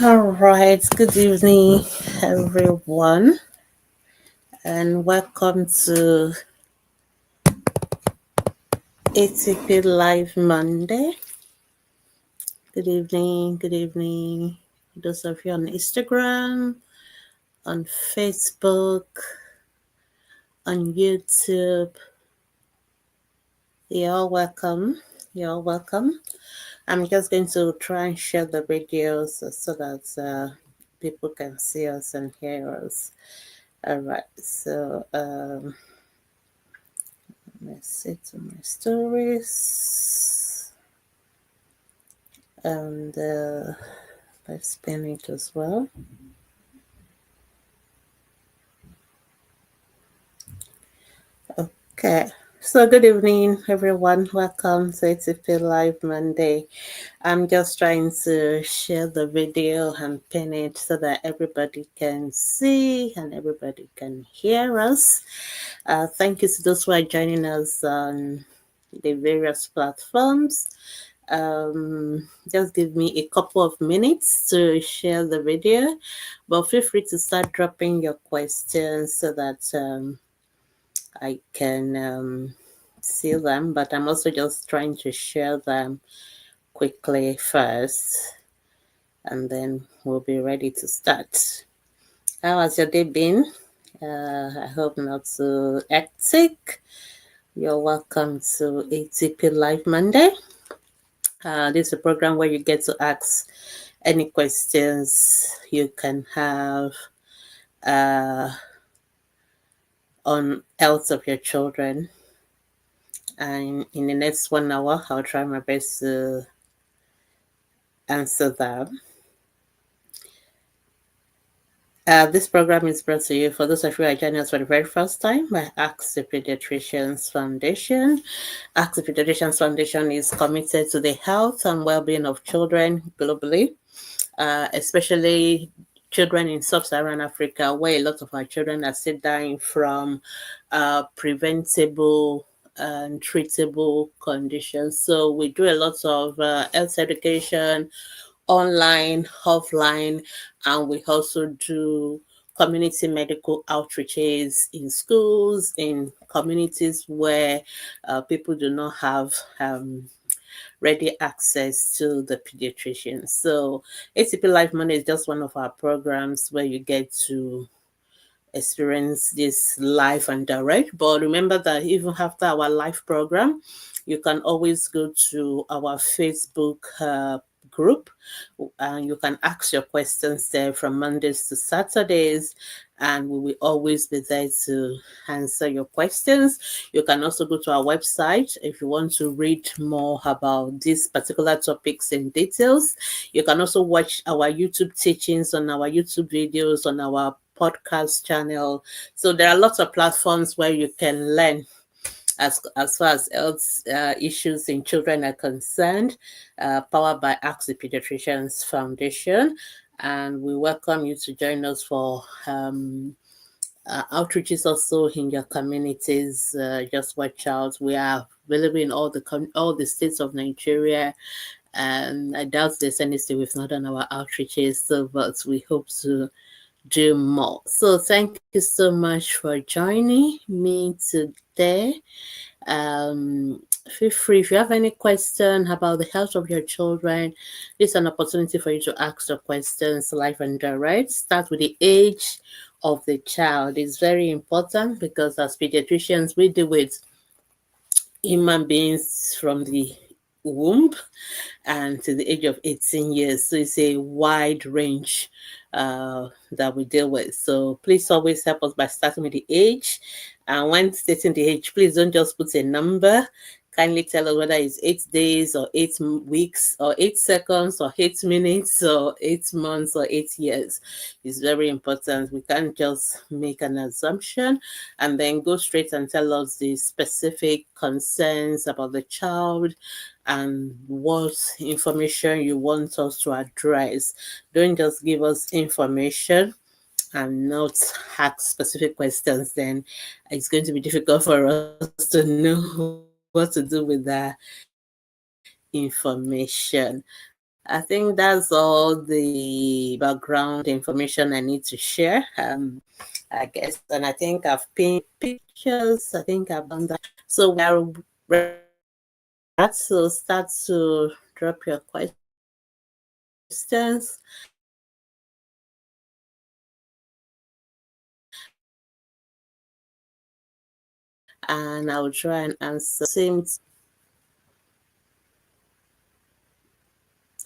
All right, good evening, everyone, and welcome to ATP Live Monday. Good evening, good evening. Those of you on Instagram, on Facebook, on YouTube, you're all welcome. You're all welcome. I'm just going to try and share the videos so that people can see us and hear us. All right, so let's see to my stories and let's pin it as well. Okay, so good evening, everyone. Welcome to ATP Live Monday. I'm just trying to share the video and pin it so that everybody can see and everybody can hear us. Thank you to those who are joining us on the various platforms. Just give me a couple of minutes to share the video, but feel free to start dropping your questions so that I can see them. But I'm also just trying to share them quickly first, and then we'll be ready to start. How has your day been? I hope not so hectic. You're welcome to ATP Live Monday. This is a program where you get to ask any questions you can have on health of your children. And in the next 1 hour, I'll try my best to answer them. This program is brought to you for those of you who are joining us for the very first time by Atp Pediatrician's Foundation. Atp Pediatrician's Foundation is committed to the health and well-being of children globally, especially children in sub-Saharan Africa, where a lot of our children are still dying from preventable and treatable conditions. So we do a lot of health education, online, offline, and we also do community medical outreaches in schools, in communities where people do not have ready access to the pediatrician. So ATP Life Monday is just one of our programs where you get to experience this live and direct. But remember that even after our live program, you can always go to our Facebook group and you can ask your questions there from Mondays to Saturdays, and we will always be there to answer your questions. You can also go to our website if you want to read more about these particular topics in details. You can also watch our YouTube teachings on our YouTube videos on our podcast channel. So there are lots of platforms where you can learn as far as health issues in children are concerned, powered by Atp Pediatrician's Foundation. And we welcome you to join us for outreaches also in your communities. Just watch out. We are available in all the states of Nigeria, and I doubt there's any state we've not done our outreaches. So, but we hope to do more. So thank you so much for joining me today. Feel free if you have any question about the health of your children. This is an opportunity for you to ask your questions live and direct. Start with the age of the child. It's very important because as pediatricians we deal with human beings from the womb and to the age of 18 years. So it's a wide range that we deal with. So please always help us by starting with the age. And when stating the age, please don't just put a number. Kindly tell us whether it's 8 days or 8 weeks or 8 seconds or 8 minutes or 8 months or 8 years. It's very important. We can't just make an assumption and then go straight and tell us the specific concerns about the child and what information you want us to address. Don't just give us information and not ask specific questions, then it's going to be difficult for us to know what to do with that information. All right. I think that's all the background information I need to share. I guess, and I think I've pinned pictures. I think I've done that. So we are ready to start to drop your questions. And I'll try and answer.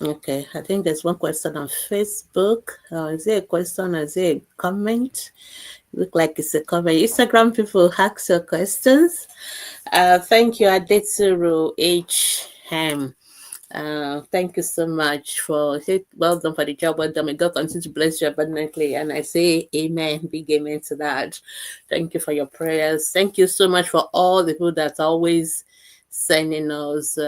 Okay, I think there's one question on Facebook. Is it a question or is it a comment? Look like it's a comment. Instagram people ask your questions. Thank you, Adetsuru H. Ham. Thank you so much for well done for the job. Well done. May God continue to bless you abundantly. And I say amen, big amen to that. Thank you for your prayers. Thank you so much for all the people that's always sending us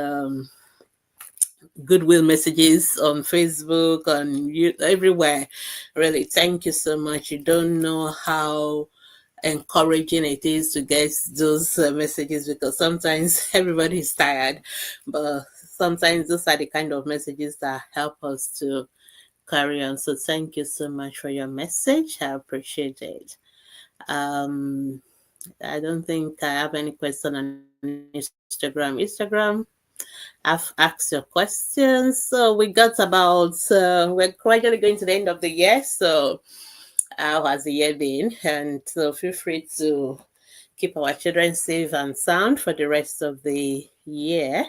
goodwill messages on Facebook, on you, everywhere. Really, thank you so much. You don't know how encouraging it is to get those messages, because sometimes everybody is tired, but sometimes those are the kind of messages that help us to carry on. So thank you so much for your message. I appreciate it. I don't think I have any question on Instagram. I've asked your questions. So we got about, we're gradually going to the end of the year. So how has the year been? And so feel free to keep our children safe and sound for the rest of the year.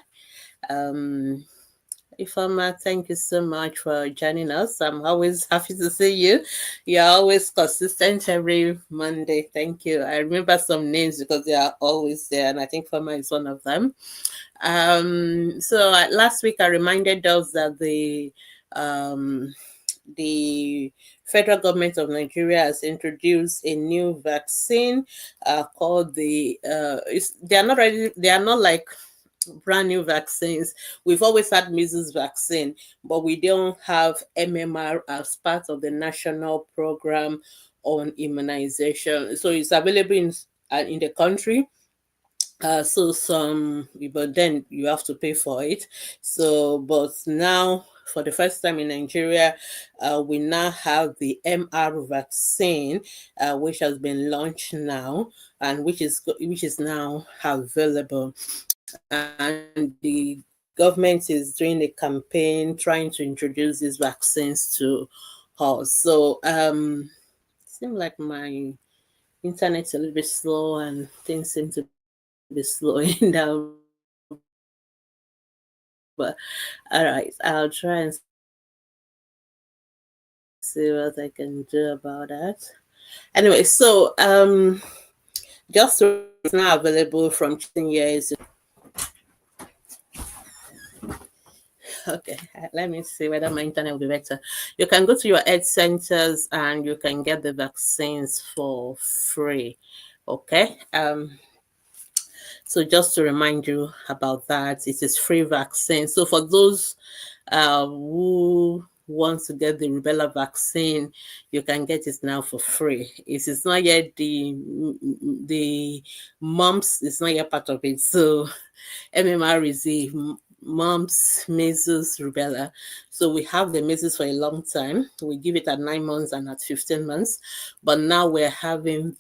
Ifeoma, thank you so much for joining us. I'm always happy to see you. You're always consistent every Monday. Thank you. I remember some names because they are always there, and I think Ifeoma is one of them. So last week I reminded us that the federal government of Nigeria has introduced a new vaccine called they are not like brand new vaccines. We've always had measles vaccine, but we don't have MMR as part of the national program on immunization. So it's available in the country. But then you have to pay for it. So, but now for the first time in Nigeria, we now have the MR vaccine, which has been launched now, and which is now available. And the government is doing a campaign trying to introduce these vaccines to us. So, it seems like my internet's a little bit slow and things seem to be slowing down. But all right, I'll try and see what I can do about that. Anyway, so just so it's now available from 10 years. Okay, let me see whether my internet will be better. You can go to your health centers and you can get the vaccines for free. Okay. So just to remind you about that, it is free vaccine. So for those who want to get the rubella vaccine, you can get it now for free. It is not yet the mumps is not yet part of it. So MMR is the mumps, measles, rubella. So we have the measles for a long time. We give it at 9 months and at 15 months. But now we're having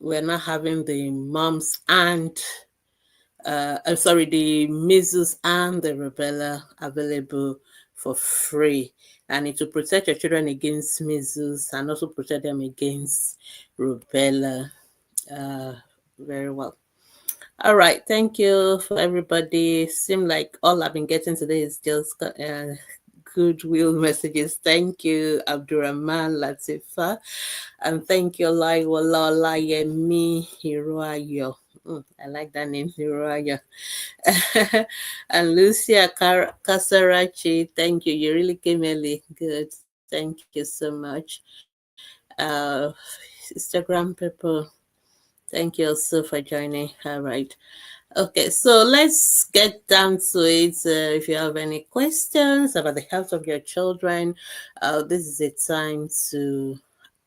we're not having the mumps and the measles and the rubella available for free, and it will protect your children against measles and also protect them against rubella very well. All right, thank you for everybody. Seem like all I've been getting today is just goodwill messages. Thank you, Abdurrahman Latifa, and thank you, Laiwala Layemi Hiroayo. I like that name, Hiroayo. And Lucia Kasarachi, thank you. You really came early. Good. Thank you so much. Instagram people, thank you also for joining. All right. Okay, so let's get down to it. If you have any questions about the health of your children, this is a time to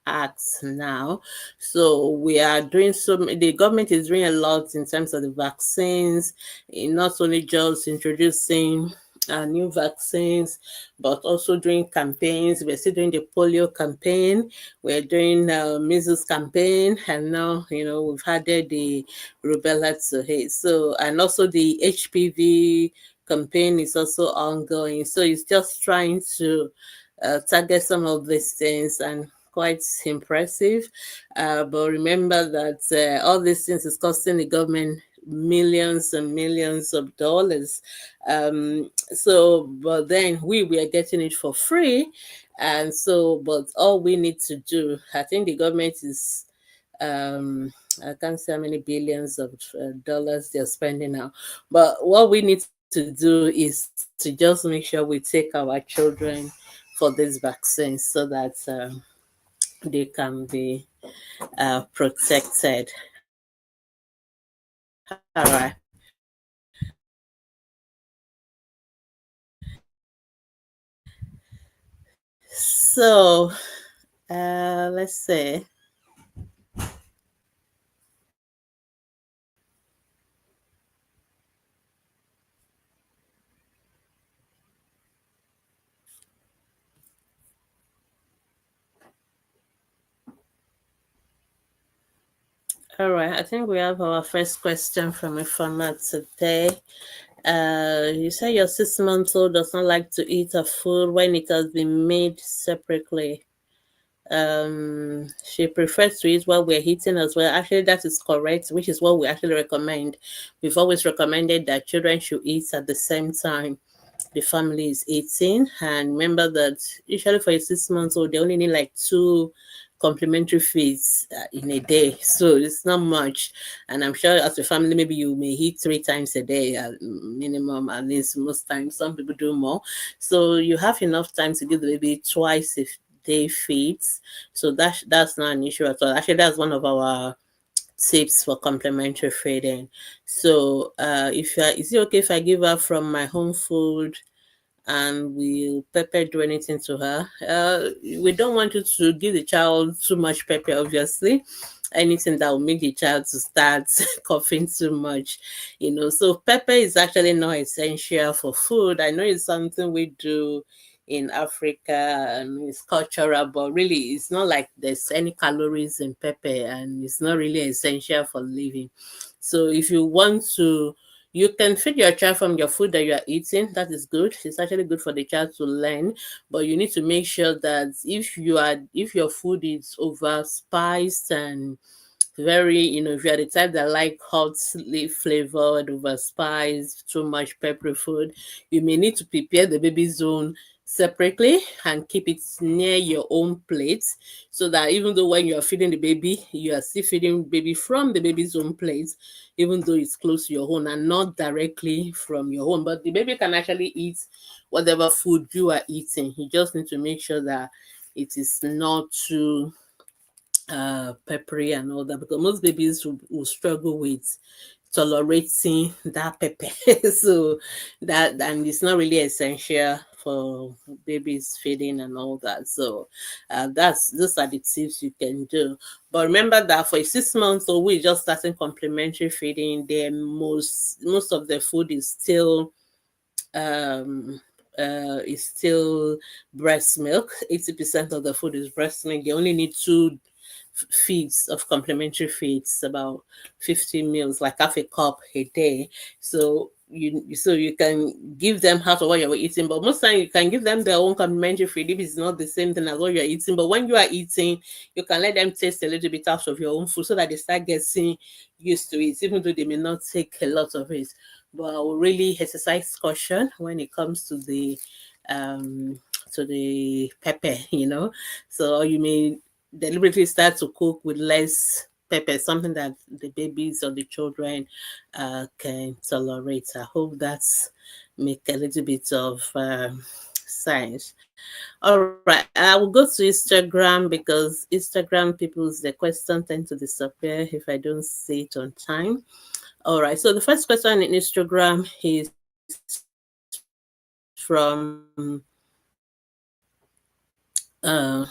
acts now. So we are doing the government is doing a lot in terms of the vaccines, not only just introducing new vaccines, but also doing campaigns. We're still doing the polio campaign, we're doing measles campaign, and now we've added the rubella to it. So, and also the HPV campaign is also ongoing. So it's just trying to target some of these things, and quite impressive. But remember that all these things is costing the government millions and millions of dollars. So, but then we are getting it for free. And so, but all we need to do, I think the government is, I can't say how many billions of dollars they're spending now. But what we need to do is to just make sure we take our children for this vaccine, so that they can be protected. All right. So let's see. All right, I think we have our first question from a farmer today. You say your 6-month-old does not like to eat a food when it has been made separately. She prefers to eat while we're eating as well. Actually, that is correct, which is what we actually recommend. We've always recommended that children should eat at the same time the family is eating. And remember that usually for a 6 months old, they only need like two complementary feeds in a day, so it's not much. And I'm sure as a family, maybe you may eat 3 times a day minimum, at least most times. Some people do more, so you have enough time to give the baby twice a day feeds. So that's not an issue at all. Actually, that's one of our tips for complementary feeding. So if is it okay if I give her from my home food, and will pepper do anything to her? We don't want you to give the child too much pepper, obviously. Anything that will make the child to start coughing too much, So pepper is actually not essential for food. I know it's something we do in Africa and it's cultural, but really it's not like there's any calories in pepper, and it's not really essential for living. So if you want to, you can feed your child from your food that you are eating. That is good. It's actually good for the child to learn, but you need to make sure that if your food is over spiced and very, if you're the type that like hotly flavored, over spiced, too much peppery food, you may need to prepare the baby's own separately and keep it near your own plate, so that even though when you are feeding the baby, you are still feeding baby from the baby's own plate, even though it's close to your own and not directly from your own. But the baby can actually eat whatever food you are eating. You just need to make sure that it is not too peppery and all that, because most babies will struggle with tolerating that pepper. So that, and it's not really essential for babies feeding and all that. So those are the tips you can do. But remember that for a 6 months old, we're just starting complementary feeding. Most of the food um is still breast milk. 80% of the food is breast milk. They only need two feeds of complementary feeds, about 50 meals, like half a cup a day. So you can give them half of what you're eating, but most time you can give them their own complementary feed if it's not the same thing as what you're eating. But when you are eating, you can let them taste a little bit out of your own food, so that they start getting used to it, even though they may not take a lot of it. But I will really exercise caution when it comes um to the pepper. So you may deliberately start to cook with less pepper, something that the babies or the children can tolerate. I hope that's make a little bit of sense. All right, I will go to Instagram, because Instagram people's the question tend to disappear if I don't see it on time. All right, so the first question in Instagram is from uh,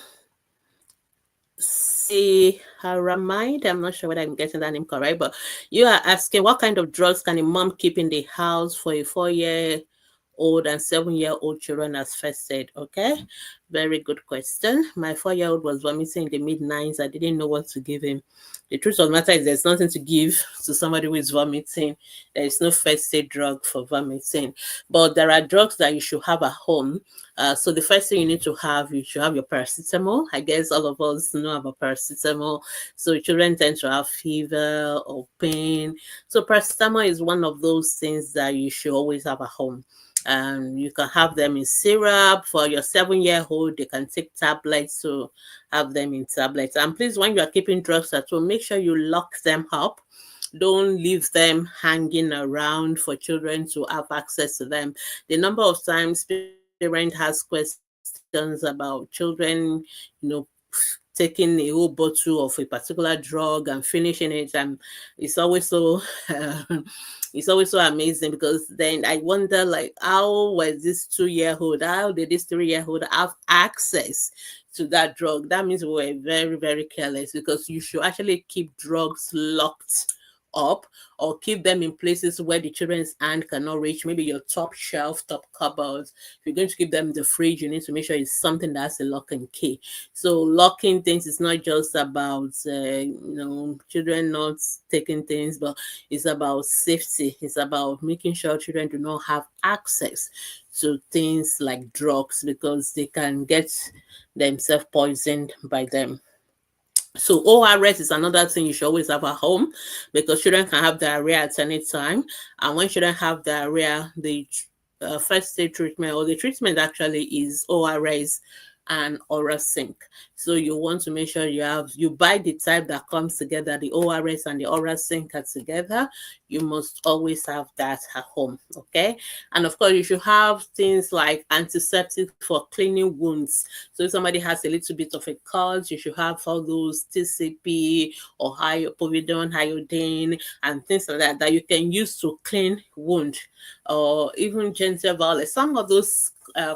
Haramide. I'm not sure whether I'm getting that name correct, but you are asking what kind of drugs can a mom keep in the house for a 4-year-old and 7-year-old children as first aid? Okay, very good question. My 4-year-old was vomiting in the mid-9s. I didn't know what to give him. The truth of the matter is there's nothing to give to somebody who is vomiting. There is no first aid drug for vomiting, but there are drugs that you should have at home. So the first thing you should have your paracetamol. I guess all of us know about paracetamol. So children tend to have fever or pain. So paracetamol is one of those things that you should always have at home. You can have them in syrup. For your 7-year-old, they can take tablets, so have them in tablets. And please, when you are keeping drugs at home, make sure you lock them up. Don't leave them hanging around for children to have access to them. The number of times parent has questions about children, taking a whole bottle of a particular drug and finishing it, and it's always so it's always so amazing, because then I wonder, like, how did this 3-year-old have access to that drug? That means we were very, very careless, because you should actually keep drugs locked up or keep them in places where the children's hand cannot reach, maybe your top shelf, top cupboards. If you're going to keep them in the fridge, you need to make sure it's something that has a lock and key. So locking things is not just about children not taking things, but it's about safety. It's about making sure children do not have access to things like drugs, because they can get themselves poisoned by them. So ORS is another thing you should always have at home, because children can have diarrhea at any time. And when children have diarrhea, the first aid treatment, or the treatment actually, is ORS and oral zinc. So you want to make sure you buy the type that comes together. The ORS and the oral zinc are together. You must always have that at home. Okay. And of course, you should have things like antiseptic for cleaning wounds. So if somebody has a little bit of a cut, you should have all those TCP or povidone, iodine, and things like that you can use to clean wound, or even gentle violence. Some of those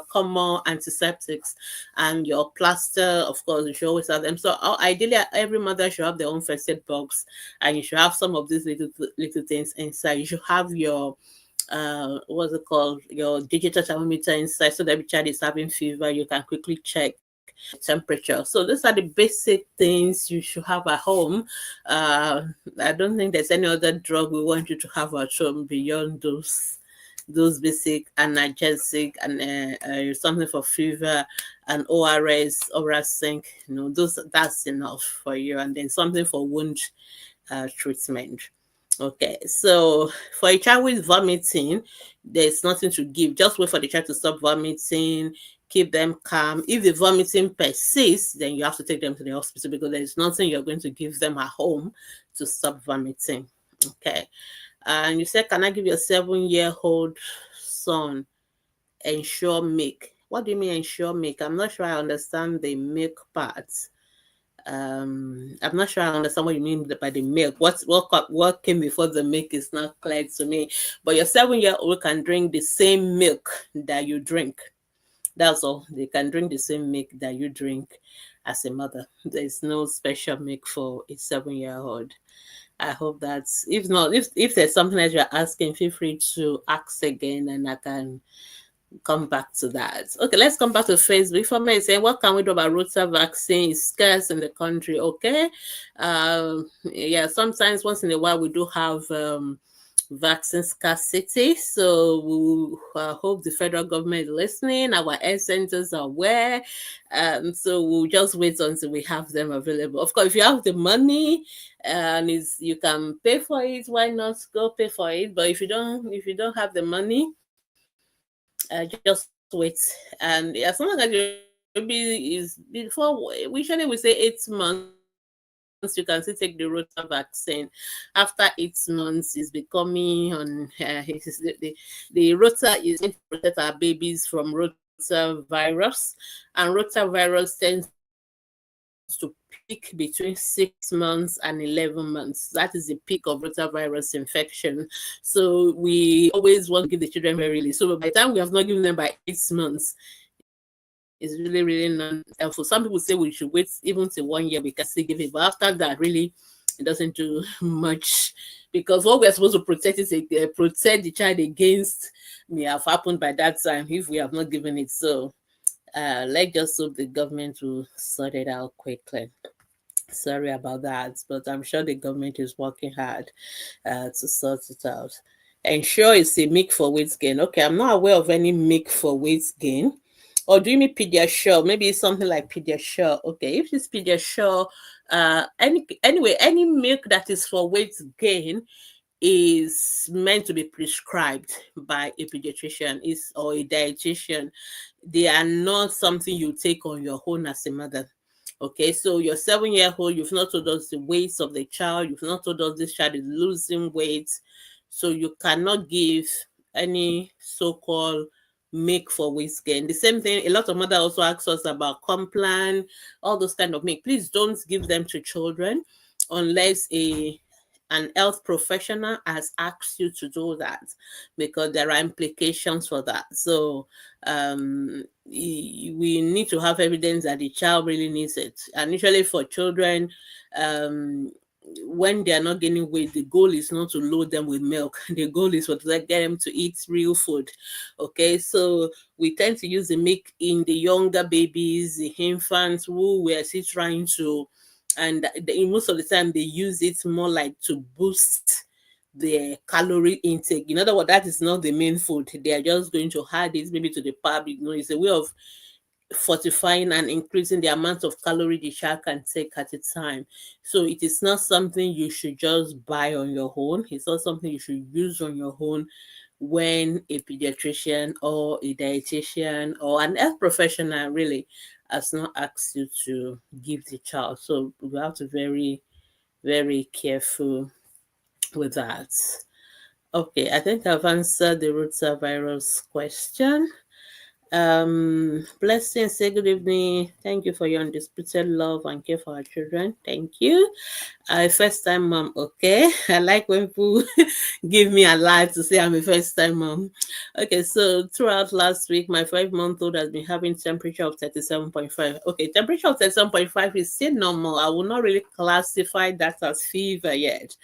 common antiseptics, and your plaster, of course, you should always have them. So ideally, every mother should have their own first aid box, and you should have some of these little things inside. You should have your what's it called, your digital thermometer inside, so that every child is having fever, you can quickly check temperature. So these are the basic things you should have at home. I don't think there's any other drug we want you to have at home beyond those basic analgesic and something for fever and ORS, oral zinc. That's enough for you, and then something for wound treatment. Okay, so for a child with vomiting, there's nothing to give. Just wait for the child to stop vomiting, keep them calm. If the vomiting persists, then you have to take them to the hospital, because there's nothing you're going to give them at home to stop vomiting. Okay. And you said, can I give your 7-year-old son ensure milk? What do you mean ensure milk? I'm not sure I understand the milk part. I'm not sure I understand what you mean by the milk. What came before the milk is not clear to me. But your 7-year-old can drink the same milk that you drink. That's all. They can drink the same milk that you drink as a mother. There's no special milk for a 7-year-old. I hope that's, if not, if there's something that you're asking, feel free to ask again, and I can come back to that. Okay, let's come back to Facebook. For me, saying, what can we do about Rota vaccine? It's scarce in the country. Okay. Yeah, sometimes once in a while we do have vaccine scarcity. So we hope the federal government is listening. Our health centers are aware. So we'll just wait until we have them available. Of course, if you have the money and you can pay for it, why not go pay for it? But if you don't have the money, just wait. And as long as your baby is before, usually we say 8 months, you can still take the Rota vaccine. After 8 months, is becoming on the Rota is going to protect our babies from Rota virus, and Rota virus tends to peak between 6 months and 11 months. That is the peak of rotavirus infection. So we always want to give the children very early. So by the time we have not given them by 8 months, It's really, really not helpful. Some people say we should wait even till 1 year we can still give it, but after that, really, it doesn't do much, because what we're supposed to protect is protect the child against may have happened by that time if we have not given it. So let's just hope the government will sort it out quickly. Sorry about that, but I'm sure the government is working hard to sort it out. Ensure it's a milk for weight gain. Okay, I'm not aware of any milk for weight gain. Or do you mean Pediasure? Maybe it's something like Pediasure. Okay, if it's Pediasure, anyway, any milk that is for weight gain is meant to be prescribed by a pediatrician or a dietitian. They are not something you take on your own as a mother. Okay, so your 7-year-old, you've not told us the weight of the child, you've not told us this child is losing weight, so you cannot give any so-called milk for weight gain. The same thing, a lot of mothers also ask us about Complan, all those kind of milk. Please don't give them to children unless an health professional has asked you to do that, because there are implications for that. So we need to have evidence that the child really needs it. And usually for children, when they are not gaining weight, the goal is not to load them with milk. The goal is to get them to eat real food. Okay, so we tend to use the milk in the younger babies, the infants who we are still trying to, and most of the time they use it more like to boost their calorie intake. In other words, that is not the main food. They are just going to add it maybe to the pub. It's a way of fortifying and increasing the amount of calorie the child can take at a time. So it is not something you should just buy on your own. It's not something you should use on your own when a pediatrician or a dietitian or an health professional really has not asked you to give the child. So we have to be very, very careful with that. Okay, I think I've answered the rotavirus question. Blessing, say good evening. Thank you for your undisputed love and care for our children. Thank you. First time mom. Okay. I like when people give me a lie to say I'm a first time mom. Okay, so throughout last week, my 5-month-old has been having temperature of 37.5. Okay, temperature of 37.5 is still normal. I will not really classify that as fever yet.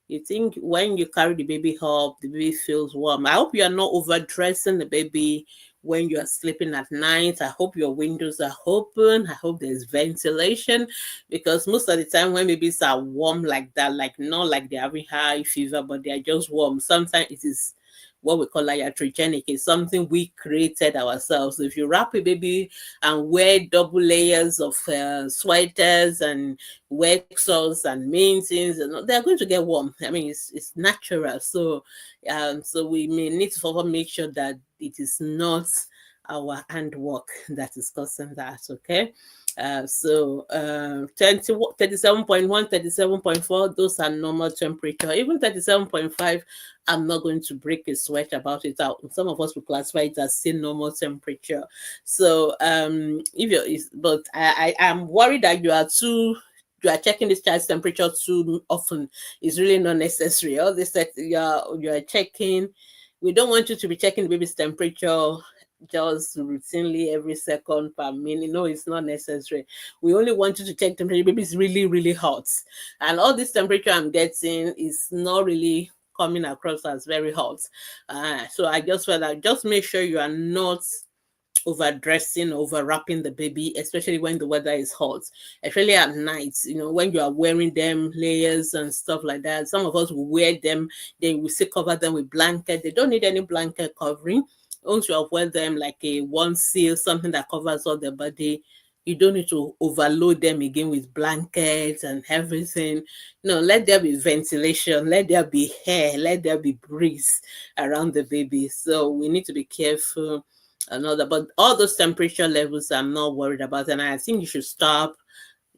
You think when you carry the baby up, the baby feels warm. I hope you are not overdressing the baby when you are sleeping at night. I hope your windows are open. I hope there's ventilation, because most of the time when babies are warm like that, like not like they're having high fever, but they are just warm, sometimes it is what we call iatrogenic. It's something we created ourselves. So if you wrap a baby and wear double layers of sweaters and wear socks and mittens, and they're going to get warm. I mean, it's natural. So we may need to further make sure that it is not our handwork that is causing that. Okay. 37.1, 37.4, those are normal temperature. Even 37.5, I'm not going to break a sweat about it out. Some of us will classify it as still normal temperature. So but I am worried that you are checking this child's temperature too often. It's really not necessary. All this that you are checking, we don't want you to be checking the baby's temperature just routinely every second per minute. No, it's not necessary. We only want you to check temperature. Baby is really, really hot. And all this temperature I'm getting is not really coming across as very hot. So I just felt like just make sure you are not overdressing, over wrapping the baby, especially when the weather is hot, especially at night, when you are wearing them layers and stuff like that. Some of us will wear them, then we still cover them with blanket. They don't need any blanket covering. Once you have wear them like a one seal, something that covers all the body, you don't need to overload them again with blankets and everything. No, let there be ventilation, let there be air, let there be breeze around the baby. So we need to be careful. But all those temperature levels I'm not worried about, and I think you should stop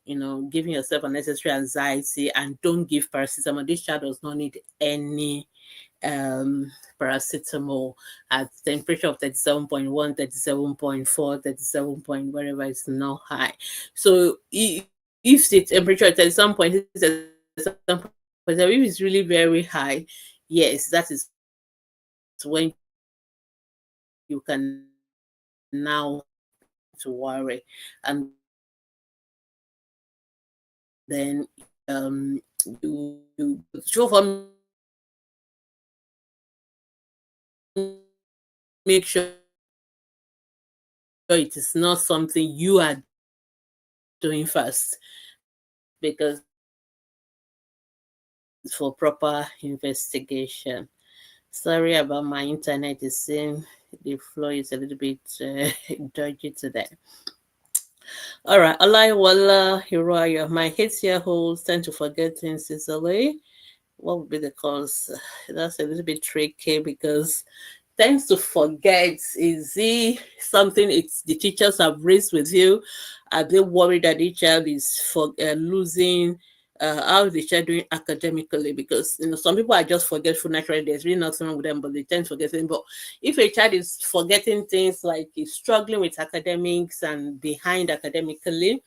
giving yourself unnecessary anxiety, and don't give paracetamol. This child does not need any paracetamol at temperature of 37.1, 37.4, 37 point wherever it's not high. So if the temperature at 37.6, if it's really very high, yes, that is when you can now to worry. And then you show for make sure it is not something you are doing first, because for proper investigation. Sorry about my internet. Is saying the flow is a little bit dodgy today. All right, Alaiwala Hiraya. My 8-year-olds tend to forget things easily. What would be the cause? That's a little bit tricky because tends to forget. Is he something it's the teachers have raised with you? Are they worried that the child is for losing? How is the child doing academically? Because some people are just forgetful naturally. There's really nothing wrong with them, but they tend to forget things. But if a child is forgetting things, like he's struggling with academics and behind academically,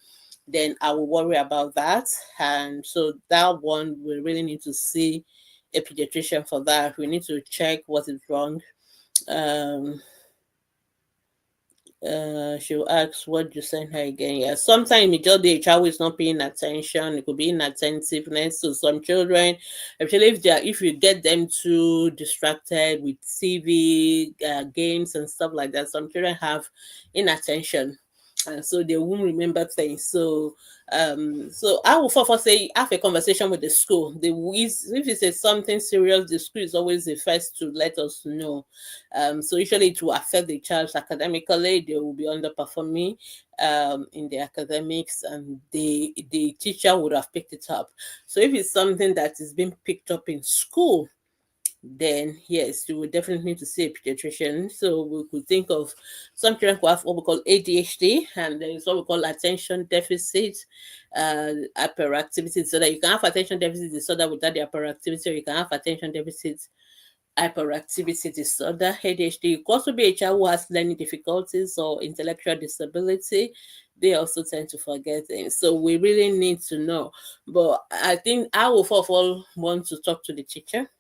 then I will worry about that. And so that one, we really need to see a pediatrician for that. We need to check what is wrong. um she'll ask what you send her again. Yeah, sometimes it just the child is not paying attention. It could be inattentiveness. So some children, especially if you get them too distracted with TV, games and stuff like that, some children have inattention, and so they won't remember things. So I will first say have a conversation with the school. If it's something serious, the school is always the first to let us know. So usually it will affect the child academically. They will be underperforming in the academics, and the teacher would have picked it up. So if it's something that is being picked up in school, then yes, you would definitely need to see a pediatrician. So we could think of some children who have what we call ADHD, and there is what we call attention deficit hyperactivity. So that you can have attention deficit disorder without the hyperactivity, or you can have attention deficit hyperactivity disorder, ADHD. You could also be a child who has learning difficulties or intellectual disability. They also tend to forget things. So we really need to know. But I think I will first of all want to talk to the teacher.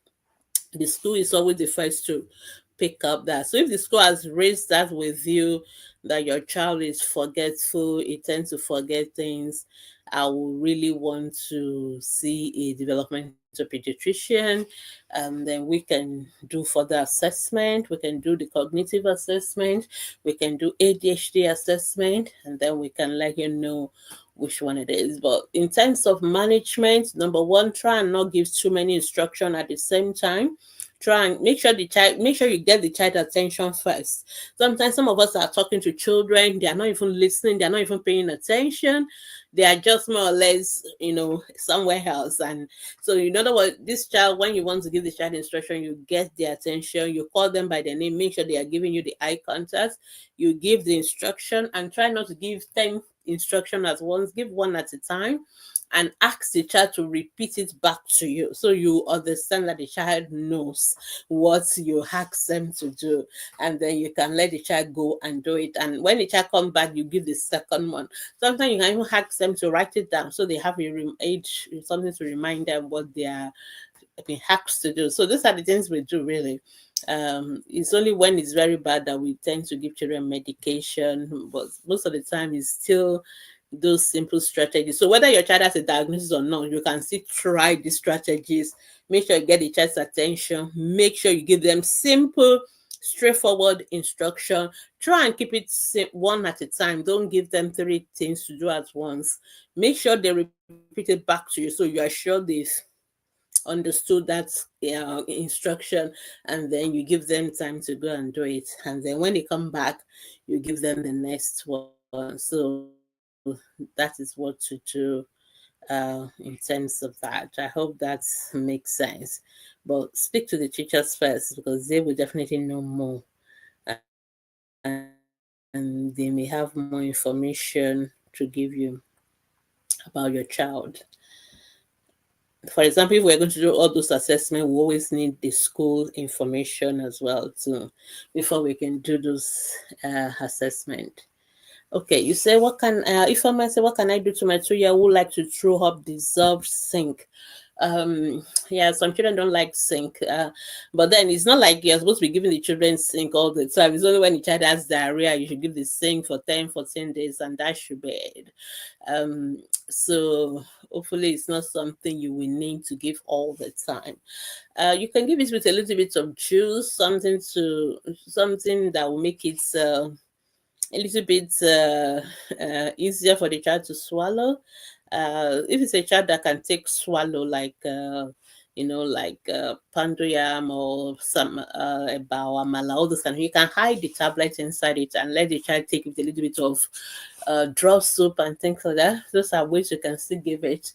The school is always the first to pick up that. So if the school has raised that with you, that your child is forgetful, it tends to forget things, I will really want to see a developmental pediatrician. Then we can do further assessment. We can do the cognitive assessment. We can do ADHD assessment, and then we can let you know which one it is. But in terms of management, number one, try and not give too many instruction at the same time. Try and make sure you get the child attention first. Sometimes some of us are talking to children, they are not even listening, they are not even paying attention. They are just more or less, somewhere else. And so you know what, this child, when you want to give the child instruction, you get their attention, you call them by their name, make sure they are giving you the eye contact, you give the instruction, and try not to give 10 instruction at once, give one at a time, and ask the child to repeat it back to you, so you understand that the child knows what you ask them to do, and then you can let the child go and do it. And when the child comes back, you give the second one. Sometimes you can even ask them to write it down, so they have age something to remind them what they are being asked to do. So these are the things we do really. It's only when it's very bad that we tend to give children medication, but most of the time it's still those simple strategies. So whether your child has a diagnosis or not, you can still try these strategies. Make sure you get the child's attention. Make sure you give them simple, straightforward instruction. Try and keep it one at a time. Don't give them 3 things to do at once. Make sure they repeat it back to you, so you are sure they've understood that instruction, and then you give them time to go and do it, and then when they come back, you give them the next one. So that is what to do in terms of that. I hope that makes sense. But speak to the teachers first, because they will definitely know more, and they may have more information to give you about your child. For example, if we're going to do all those assessments, we always need the school information as well too, before we can do those assessment. Okay, you say what can if I might say what can I do to my 2-year who like to throw up dissolved sink? Yeah, some children don't like zinc, but then it's not like you're supposed to be giving the children zinc all the time. It's only when the child has diarrhea you should give the zinc for 10-14 days, and that should be it. So hopefully it's not something you will need to give all the time. You can give it with a little bit of juice, something that will make it a little bit easier for the child to swallow. If it's a child that can take swallow, like like pandoyam or some amala, all those kind, you can hide the tablet inside it and let the child take it with a little bit of draw soup and things like that. Those are ways you can still give it.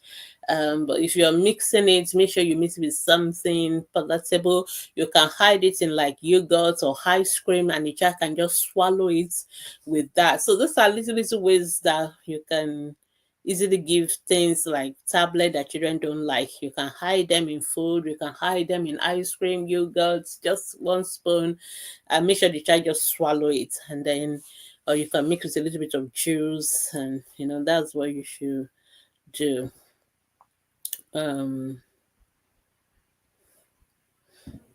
But if you're mixing it, make sure you mix it with something palatable. You can hide it in like yogurt or ice cream, and the child can just swallow it with that. So those are little ways that you can easily give things like tablet that children don't like. You can hide them in food, you can hide them in ice cream, yogurt, just 1 spoon, and make sure the child just swallow it. And then, or you can mix with a little bit of juice, and that's what you should do. um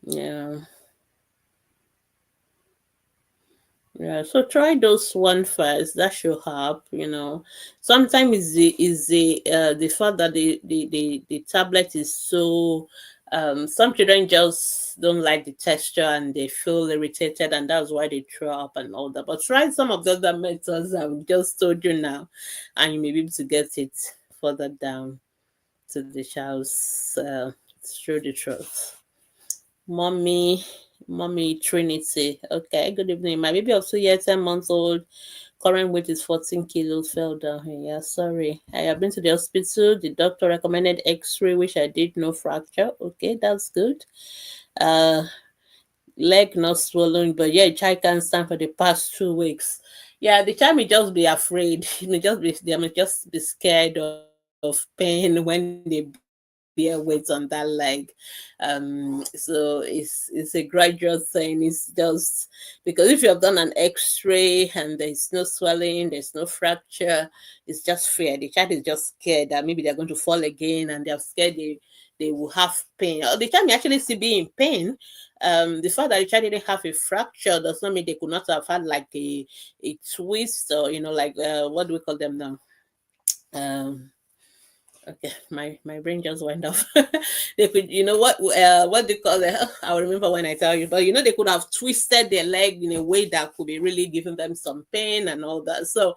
yeah. Yeah, so try those one first. That should help. Sometimes is the fact that the tablet is so some children just don't like the texture and they feel irritated, and that's why they throw up and all that. But try some of the other methods I've just told you now, and you may be able to get it further down to the child's through the throat. Mommy Trinity. Okay, good evening. My baby of 2 years, 10 months old. Current weight is 14 kilos. Fell down here. Yeah, sorry. I have been to the hospital. The doctor recommended X-ray, which I did, no fracture. Okay, that's good. Leg not swollen, but yeah, child can't stand for the past 2 weeks. Yeah, the child may just be afraid. They may just be scared of pain when they bear weight on that leg. So it's a gradual thing. It's just because if you have done an X-ray and there's no swelling, there's no fracture, it's just fear. The child is just scared that maybe they're going to fall again, and they're scared they will have pain. Or the child may actually still be in pain. The fact that the child didn't have a fracture does not mean they could not have had like a twist, or like what do we call them now? Um, Okay, my brain just went off. They could, what they call it. I'll remember when I tell you. But they could have twisted their leg in a way that could be really giving them some pain and all that. So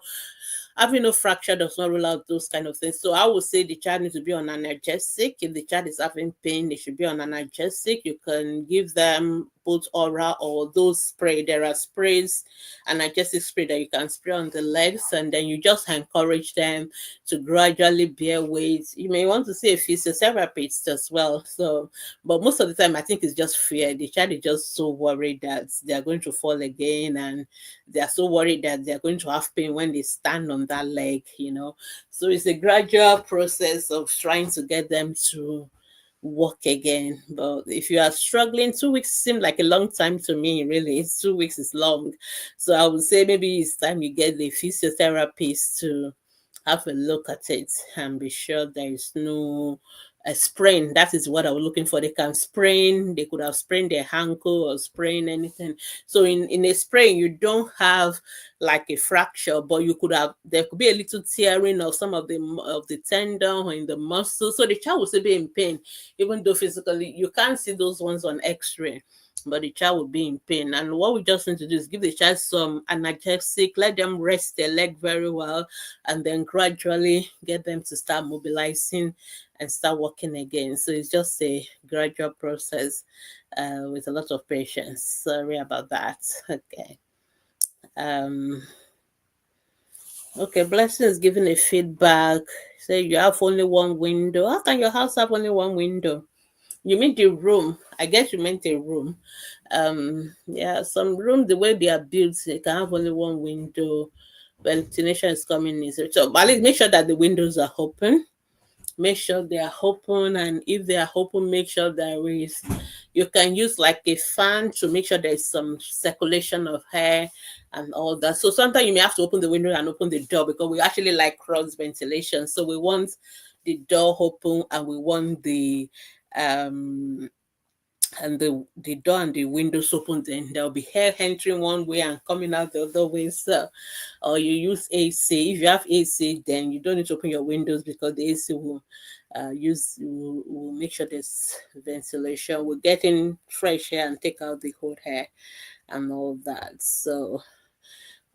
having no fracture does not rule out those kind of things. So I would say the child needs to be on analgesic. If the child is having pain, they should be on analgesic. You can give them both oral or those spray. There are sprays, analgesic spray that you can spray on the legs, and then you just encourage them to gradually bear weight. You may want to see a physiotherapist as well. So, but most of the time, I think it's just fear. The child is just so worried that they are going to fall again, and they are so worried that they are going to have pain when they stand on that leg. So it's a gradual process of trying to get them to walk again. But if you are struggling, 2 weeks seem like a long time to me. Really, 2 weeks is long. So I would say maybe it's time you get the physiotherapist to have a look at it and be sure there is no a sprain. That is what I was looking for. They can sprain. They could have sprained their ankle or sprain anything. So in a sprain, you don't have like a fracture, but there could be a little tearing of some of the tendon or in the muscle. So the child will still be in pain, even though physically you can't see those ones on X-ray. But the child will be in pain. And what we just need to do is give the child some analgesic, let them rest their leg very well, and then gradually get them to start mobilizing and start walking again. So it's just a gradual process with a lot of patience. Sorry about that. Okay. Okay, Blessing is giving a feedback. Say you have only one window. How can your house have only one window? You mean the room? I guess you meant a room. Yeah, some room the way they are built, they can have only one window. Ventilation is coming in. So at least make sure that the windows are open. Make sure they are open, and if they are open, make sure there is. You can use like a fan to make sure there is some circulation of air and all that. So sometimes you may have to open the window and open the door because we actually like cross ventilation. So we want the door open, and we want the um and the door and the windows open, then there'll be air entering one way and coming out the other way. So, or you use AC. If you have AC, then you don't need to open your windows, because the AC will make sure there's ventilation. We'll get in fresh air and take out the cold air and all that. So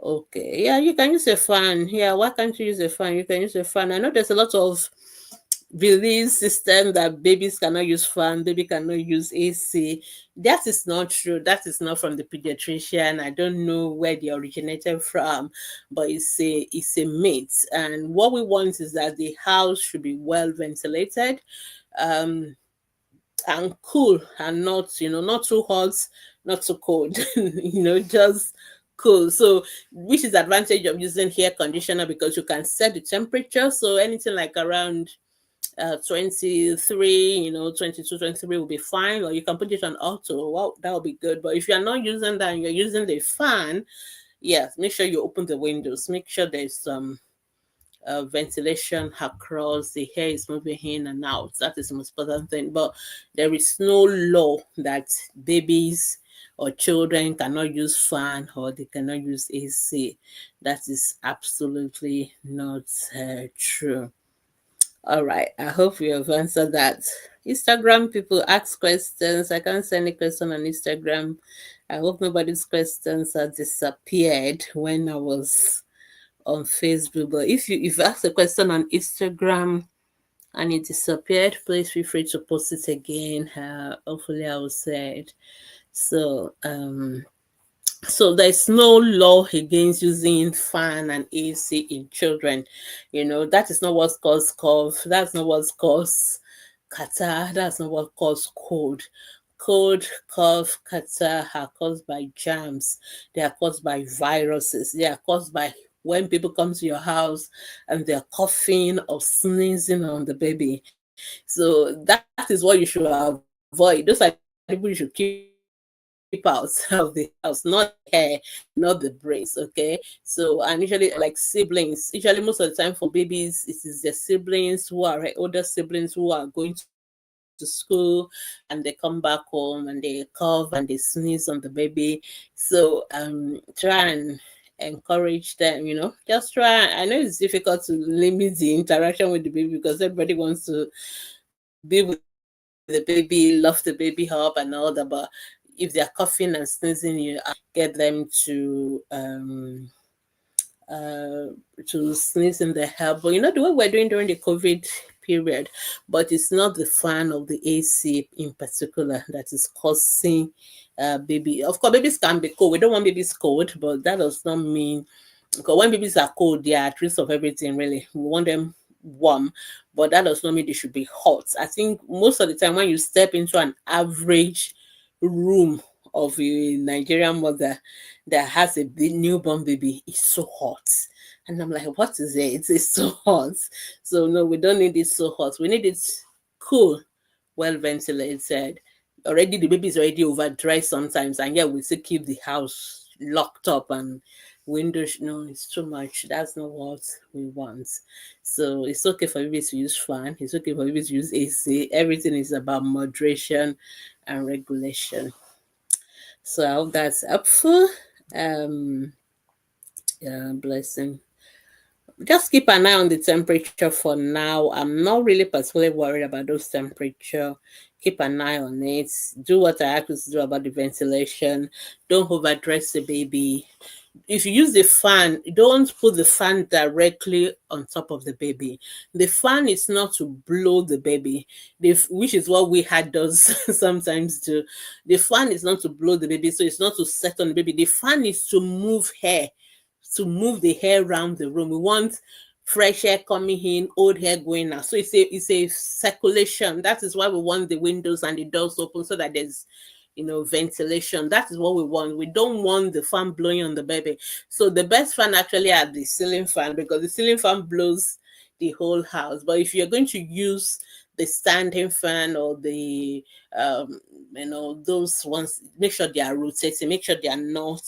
okay, yeah, you can use a fan. Yeah, why can't you use a fan? You can use a fan. I know there's a lot of belief system that babies cannot use fan, baby cannot use AC. That is not true. That is not from the pediatrician. I don't know where they originated from, but it's a myth. And what we want is that the house should be well ventilated, um, and cool, and not, not too hot, not too cold, just cool. So, which is the advantage of using air conditioner, because you can set the temperature. So anything like around 23, 22, 23 will be fine, or you can put it on auto. Well, that will be good. But if you're not using that and you're using the fan, yes, make sure you open the windows, make sure there's some ventilation across, the air is moving in and out. That is the most important thing. But there is no law that babies or children cannot use fan or they cannot use AC. That is absolutely not true. All right, I hope you have answered that. Instagram people ask questions. I can't send any question on Instagram. I hope nobody's questions have disappeared when I was on Facebook. But if you ask a question on Instagram and it disappeared, please feel free to post it again. Hopefully I will say it. So there's no law against using fan and AC in children. That is not what causes cough. That's not what causes catarrh. That's not what causes cold. Cold, cough, catarrh are caused by germs. They are caused by viruses. They are caused by when people come to your house and they're coughing or sneezing on the baby. So that is what you should avoid. Those are the people you should keep out of the house, not the hair, not the brains. Okay. So, and usually like siblings, usually most of the time for babies, it is their siblings who are older siblings who are going to school, and they come back home and they cough and they sneeze on the baby. So try and encourage them, just try. I know it's difficult to limit the interaction with the baby because everybody wants to be with the baby, love the baby up and all that. But if they're coughing and sneezing, you get them to sneeze in the help. But the way we're doing during the COVID period, but it's not the fan of the AC in particular that is causing baby. Of course, babies can be cold. We don't want babies cold, but that does not mean, because when babies are cold, they are at risk of everything, really. We want them warm, but that does not mean they should be hot. I think most of the time when you step into an average room of a Nigerian mother that has a newborn baby, it's so hot. And I'm like, what is it? It's so hot. So no, we don't need it so hot. We need it cool, well ventilated. Already the baby is already over dry sometimes, and yet we still keep the house locked up and windows. No, it's too much. That's not what we want. So it's okay for babies to use fan. It's okay for babies to use AC. Everything is about moderation and regulation. So I hope that's helpful. Yeah, blessing. Just keep an eye on the temperature for now. I'm not really particularly worried about those temperature. Keep an eye on it. Do what I have to do about the ventilation. Don't overdress the baby. If you use the fan, don't put the fan directly on top of the baby. The fan is not to blow the baby, which is what we had does sometimes do. The fan is not to blow the baby, so it's not to set on the baby. The fan is to move hair, to move the hair around the room. We want fresh air coming in, old hair going out. So it's a circulation. That is why we want the windows and the doors open, so that there's ventilation. That is what we want. We don't want the fan blowing on the baby. So the best fan actually are the ceiling fan, because the ceiling fan blows the whole house. But if you're going to use the standing fan or the those ones, make sure they are rotating, make sure they are not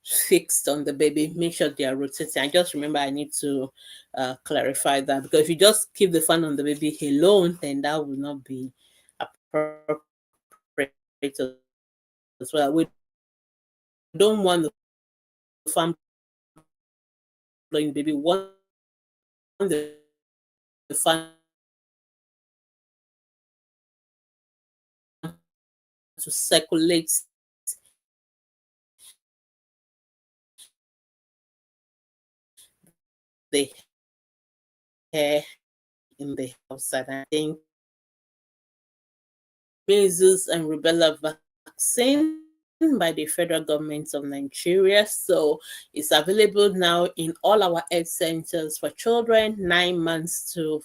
fixed on the baby, make sure they are rotating. I just remember I need to clarify that, because if you just keep the fan on the baby alone, then that will not be appropriate as well. We don't want the fan blowing the baby. We want the fan to circulate the hair in the house. And I think measles and rubella vaccine by the federal government of Nigeria. So it's available now in all our health centers for children 9 months to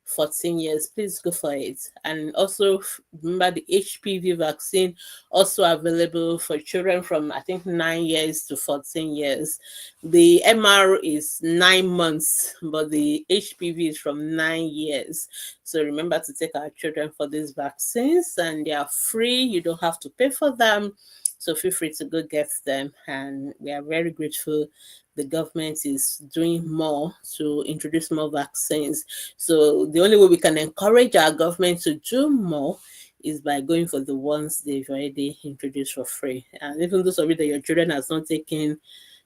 14 years. Please go for it. And also remember the HPV vaccine, also available for children from I think 9 years to 14 years. The MR is 9 months, but the HPV is from 9 years. So remember to take our children for these vaccines, and they are free. You don't have to pay for them. So feel free to go get them. And we are very grateful the government is doing more to introduce more vaccines. So the only way we can encourage our government to do more is by going for the ones they've already introduced for free. And even those of you that your children has not taken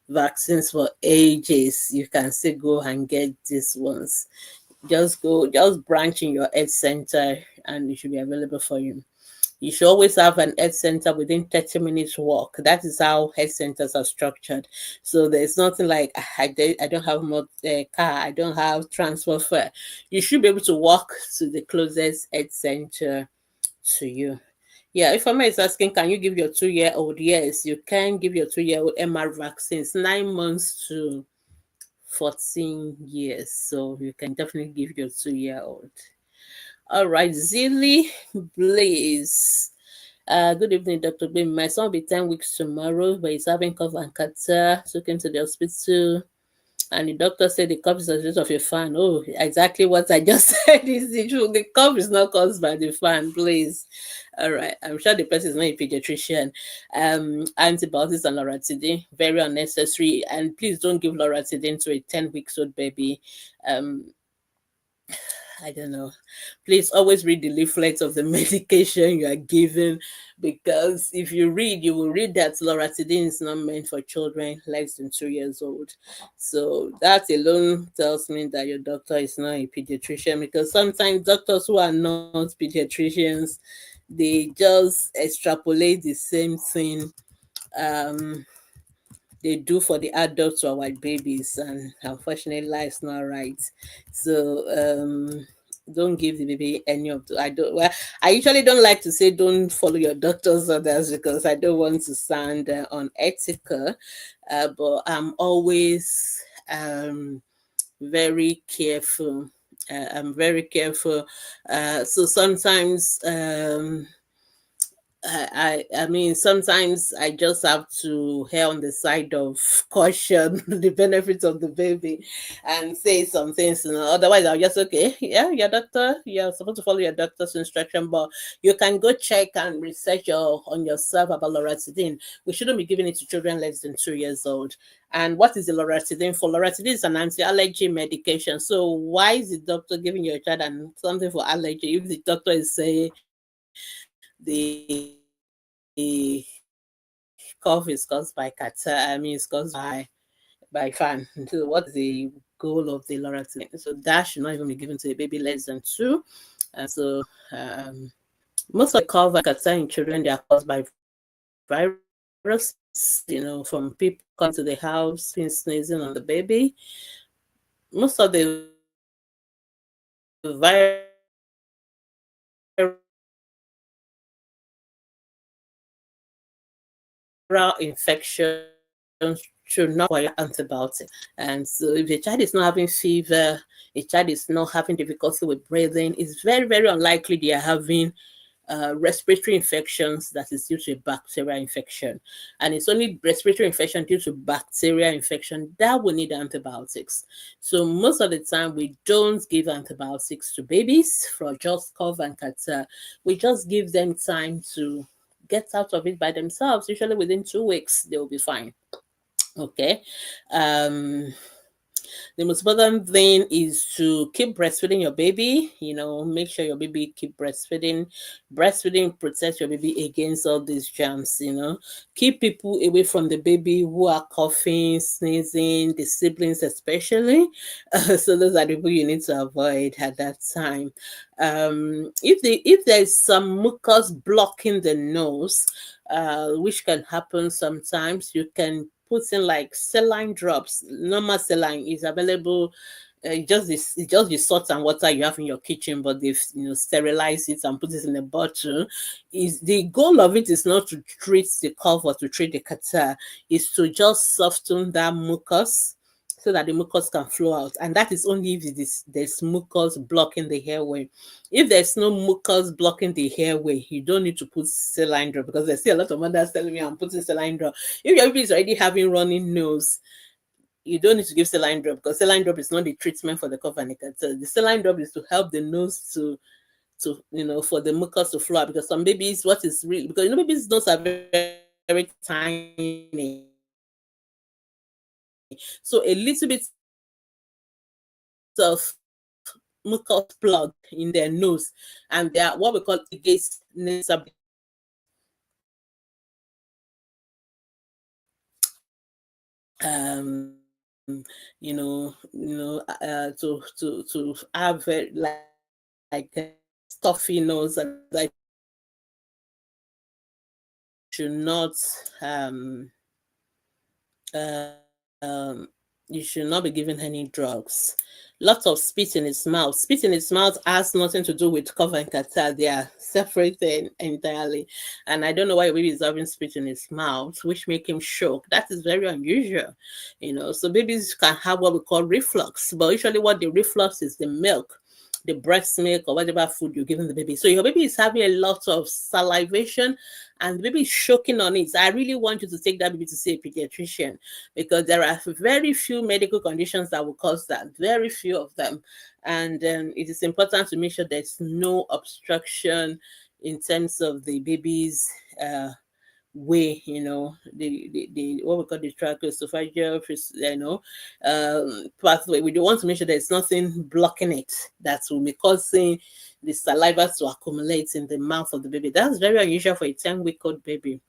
vaccines for ages, you can still go and get these ones. Just branch in your health center and it should be available for you. You should always have an health center within 30 minutes walk. That is how health centers are structured. So there's nothing like, I don't have more car, I don't have transport fare. You should be able to walk to the closest health center to you. Yeah, if Mama is asking, can you give your 2-year-old? Yes, you can give your 2-year-old MR vaccines 9 months to 14 years. So you can definitely give your 2-year-old. All right, Zilly Blaze. Good evening, Dr. Gbemi. My son will be 10 weeks tomorrow, but he's having cough and catarrh. Took him to the hospital, and the doctor said the cough is a result of your fan. Oh, exactly what I just said is the truth. The cough is not caused by the fan, please. All right, I'm sure the person is not a pediatrician. Antibiotics and loratadine, very unnecessary. And please don't give loratadine to a 10-week-old baby. I don't know. Please always read the leaflets of the medication you are given, because if you read, you will read that loratadine is not meant for children less than 2 years old. So that alone tells me that your doctor is not a pediatrician, because sometimes doctors who are not pediatricians, they just extrapolate the same thing they do for the adults or white babies, and unfortunately life's not right. So don't give the baby any of the I usually don't like to say don't follow your doctor's orders, because I don't want to sound unethical, but I'm always very careful. I'm very careful. So sometimes I mean, sometimes I just have to err on the side of caution, the benefits of the baby, and say some things. Otherwise, I'll just okay, yeah, your doctor, you're supposed to follow your doctor's instruction, but you can go check and research on yourself about loratadine. We shouldn't be giving it to children less than 2 years old. And what is the loratadine for? Loratadine is an anti-allergy medication. So why is the doctor giving your child something for allergy if the doctor is saying the cough is caused by catarrh? I mean, it's caused by fan. So what is the goal of the loratadine? So that should not even be given to a baby less than 2. And so most of the cough and catarrh in children, they are caused by viruses, from people coming to the house, sneezing on the baby. Most of the viral infections should not require antibiotics. And so if a child is not having fever, a child is not having difficulty with breathing, it's very, very unlikely they are having respiratory infections that is due to a bacterial infection. And it's only respiratory infection due to bacterial infection that will need antibiotics. So most of the time, we don't give antibiotics to babies for just cough and catarrh. We just give them time to get out of it by themselves. Usually within 2 weeks, they'll be fine. Okay. Um, the most important thing is to keep breastfeeding your baby. Make sure your baby keep breastfeeding. Breastfeeding protects your baby against all these germs. Keep people away from the baby who are coughing, sneezing, the siblings especially. So those are the people you need to avoid at that time. If there's some mucus blocking the nose, which can happen sometimes, you can put in like saline drops. Normal saline is available. It's just the salt and water you have in your kitchen, but they've sterilized it and put it in a bottle. Is the goal of it is not to treat the cough or to treat the catarrh, is to just soften that mucus so that the mucus can flow out, and that is only if there's mucus blocking the airway. If there's no mucus blocking the airway, you don't need to put saline drop, because I see a lot of mothers telling me I'm putting saline drop. If your baby is already having running nose, you don't need to give saline drop, because saline drop is not the treatment for the cough and the catarrh. The saline drop is to help the nose to for the mucus to flow out, because some babies, what is real, because babies' nose are very, very tiny. So a little bit of mucus plug in their nose, and they are what we call gaze nasal. To have like stuffy nose, and I should not uh, um, you should not be given any drugs. Lots of spit in its mouth. Spit in its mouth has nothing to do with cough and catarrh. They are separated entirely. And I don't know why your baby is having spit in his mouth, which make him choke. That is very unusual. So babies can have what we call reflux, but usually what the reflux is the milk, the breast milk or whatever food you're giving the baby. So your baby is having a lot of salivation and the baby is choking on it. I really want you to take that baby to see a pediatrician, because there are very few medical conditions that will cause that, very few of them. And it is important to make sure there's no obstruction in terms of the baby's way, the what we call the tracheoesophageal, pathway. We don't want to make sure there's nothing blocking it that will be causing the saliva to accumulate in the mouth of the baby. That's very unusual for a 10-week-old baby.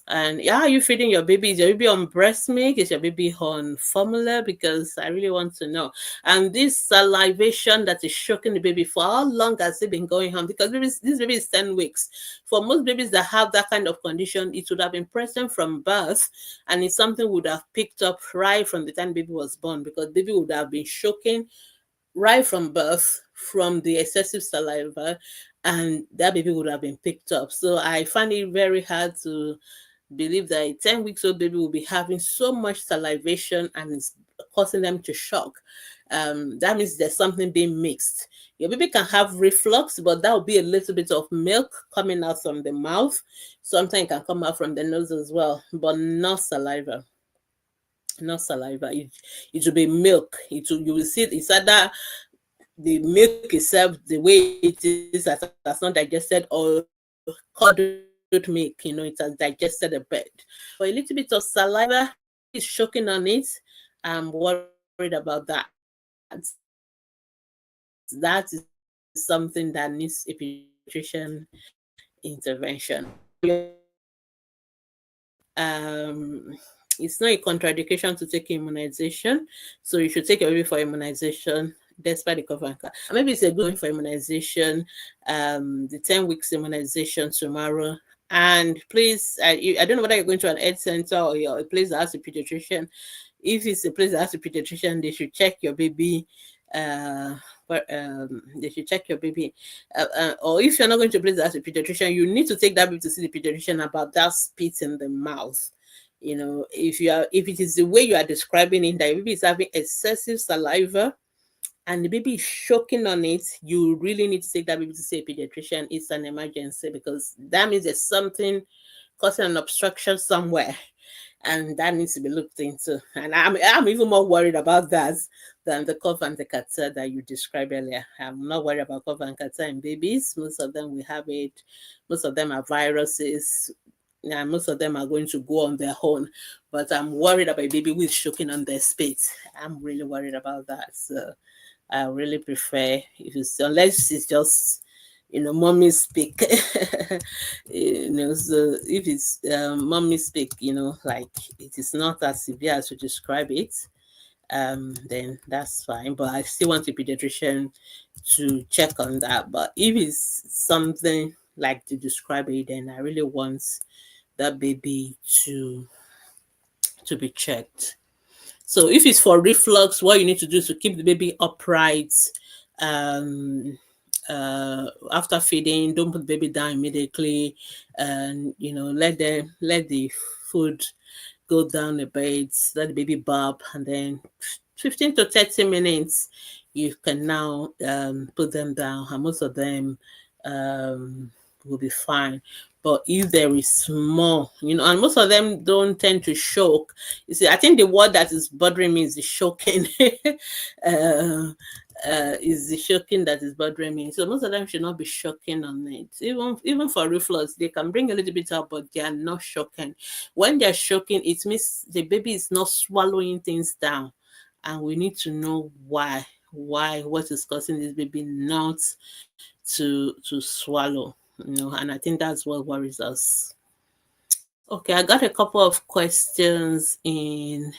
And yeah, are you feeding your baby? Is your baby on breast milk? Is your baby on formula? Because I really want to know. And this salivation that is choking the baby, for how long has it been going on? Because this baby is 10 weeks. For most babies that have that kind of condition, it would have been present from birth, and it's something would have picked up right from the time baby was born, because baby would have been choking right from birth from the excessive saliva, and that baby would have been picked up. So I find it very hard to believe that a 10 weeks old baby will be having so much salivation and it's causing them to shock. That means there's something being mixed. Your baby can have reflux, but that will be a little bit of milk coming out from the mouth. Sometimes it can come out from the nose as well, but not saliva. Not saliva. It will be milk. You will see it's either the milk itself, the way it is, that's not digested, or curdled milk, it has digested a bit. But a little bit of saliva is choking on it. I'm worried about that. That is something that needs a pediatrician intervention. It's not a contradiction to take immunization, so you should take your baby for immunization despite the cover. Maybe it's a good for immunization, the 10 weeks immunization tomorrow. And please, I don't know whether you're going to an health center or you're a place that has a pediatrician. If it's a place that has a pediatrician, they should check your baby. They should check your baby. Or if you're not going to a place that has a pediatrician, you need to take that baby to see the pediatrician about that spit in the mouth. If it is the way you are describing it, that your baby is having excessive saliva and the baby is choking on it, you really need to take that baby to see a pediatrician. It's an emergency, because that means there's something causing an obstruction somewhere, and that needs to be looked into. And I'm even more worried about that than the cough and the catarrh that you described earlier. I'm not worried about cough and catarrh in babies. Most of them will have it. Most of them are viruses. Yeah, most of them are going to go on their own, but I'm worried about a baby who is choking on their spit. I'm really worried about that. So I really prefer if it's unless it's just mommy speak. So if it's mommy speak, like it is not as severe as you describe it, then that's fine. But I still want the pediatrician to check on that. But if it's something like to describe it, then I really want that baby to be checked. So if it's for reflux, what you need to do is to keep the baby upright. Um, After feeding, don't put the baby down immediately, and let the food go down a bit, let the baby burp, and then 15 to 30 minutes, you can now put them down, and most of them will be fine. But if there is more, and most of them don't tend to choke. You see, I think the word that is bothering me is the choking. Is the choking that is bothering me. So most of them should not be choking on it. Even for reflux, they can bring a little bit out, but they are not choking. When they're choking, it means the baby is not swallowing things down, and we need to know why. What is causing this baby not to swallow? And I think that's what worries us. Okay, I got a couple of questions on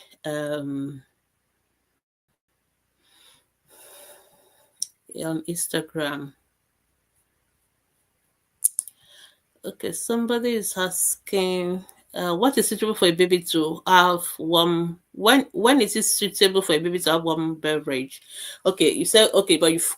Instagram. Okay, somebody is asking, what is suitable for a baby to have warm? When is it suitable for a baby to have warm beverage? Okay, you said okay, but you've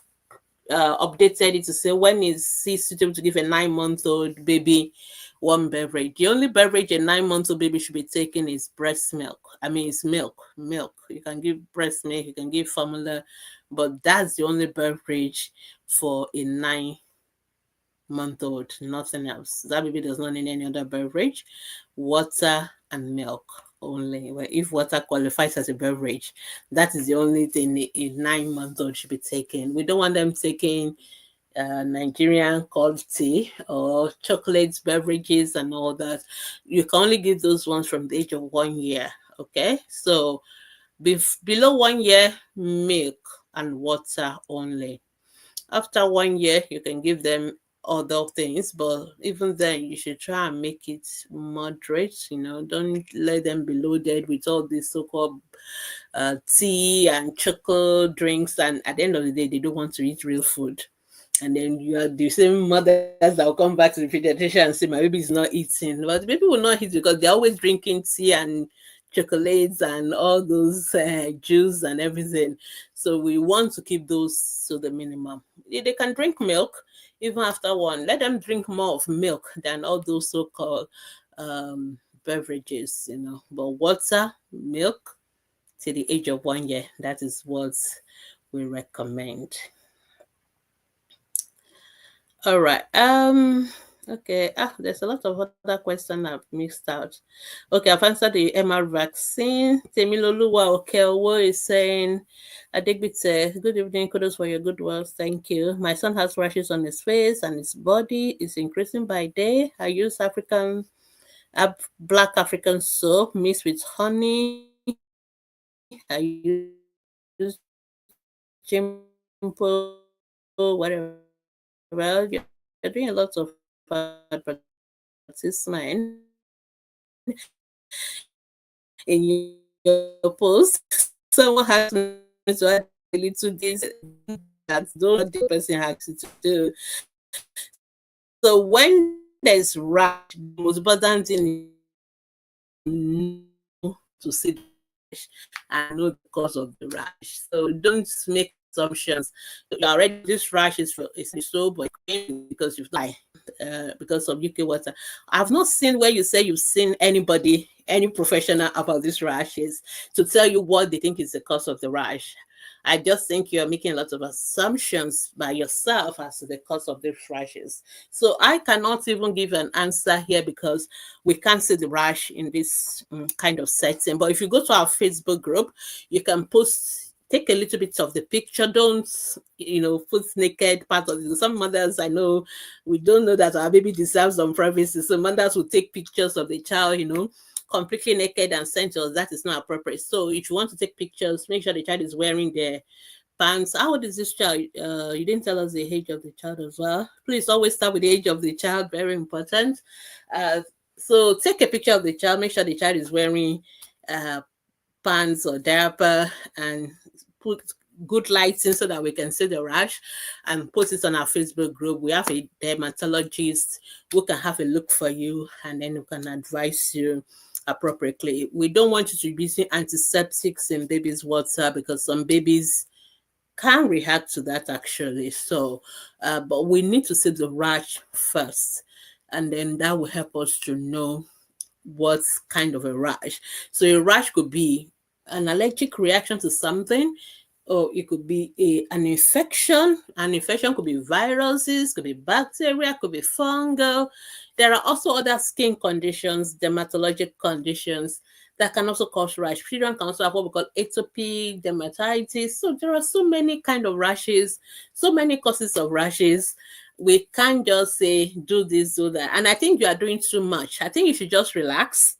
updated it to say when is it suitable to give a 9-month-old baby warm beverage. The only beverage a 9-month-old baby should be taking is breast milk. I mean, it's milk. You can give breast milk, you can give formula, but that's the only beverage for a 9-month-old, nothing else. That baby does not need any other beverage. Water and milk only. Well, if water qualifies as a beverage, that is the only thing a 9-month-old should be taking. We don't want them taking Nigerian cold tea or chocolate beverages and all that. You can only give those ones from the age of 1 year. Okay, so below 1 year, milk and water only. After 1 year, you can give them other things, but even then, you should try and make it moderate. Don't let them be loaded with all these so-called tea and chocolate drinks, and at the end of the day, they don't want to eat real food. And then you are the same mothers that will come back to the pediatrician and say, my baby is not eating. But the baby will not eat because they're always drinking tea and chocolates and all those juice and everything. So we want to keep those to the minimum. They can drink milk even after one. Let them drink more of milk than all those so-called beverages, But water, milk, till the age of 1 year, that is what we recommend. All right. Okay. There's a lot of other questions I've missed out. Okay, I've answered the MR vaccine. Temiloluwa Okeowo is saying, Adegbite, good evening, kudos for your good work. Thank you. My son has rashes on his face and his body is increasing by day. I use black African soap mixed with honey. I use Jimpo, whatever. Well, you're doing a lot of advertisement in your post. Someone has to add a little this that don't the person has to do. So when there's rash, the most important thing is to see the rash and know the cause of the rash. So don't make assumptions. You already this rash is so, but because you've lied because of UK water. I've not seen where you say you've seen any professional about these rashes to tell you what they think is the cause of the rash. I just think you're making a lot of assumptions by yourself as to the cause of these rashes. So I cannot even give an answer here because we can't see the rash in this kind of setting. But if you go to our Facebook group, you can post take a little bit of the picture. Don't, put naked part of it. Some mothers, I know, we don't know that our baby deserves some privacy. So mothers will take pictures of the child, completely naked and send to us. That is not appropriate. So if you want to take pictures, make sure the child is wearing their pants. How old is this child? You didn't tell us the age of the child as well. Please always start with the age of the child. Very important. So take a picture of the child. Make sure the child is wearing pants or diaper, and put good lighting so that we can see the rash, and post it on our Facebook group. We have a dermatologist who can have a look for you, and then we can advise you appropriately. We don't want you to be using antiseptics in babies' water, because some babies can react to that actually. So, but we need to see the rash first, and then that will help us to know what kind of a rash. So a rash could be an allergic reaction to something, or it could be an infection. An infection could be viruses, could be bacteria, could be fungal. There are also other skin conditions, dermatologic conditions, that can also cause rash. Children can also have what we call atopic dermatitis. So there are so many kind of rashes, so many causes of rashes. We can't just say, do this, do that. And I think you are doing too much. I think you should just relax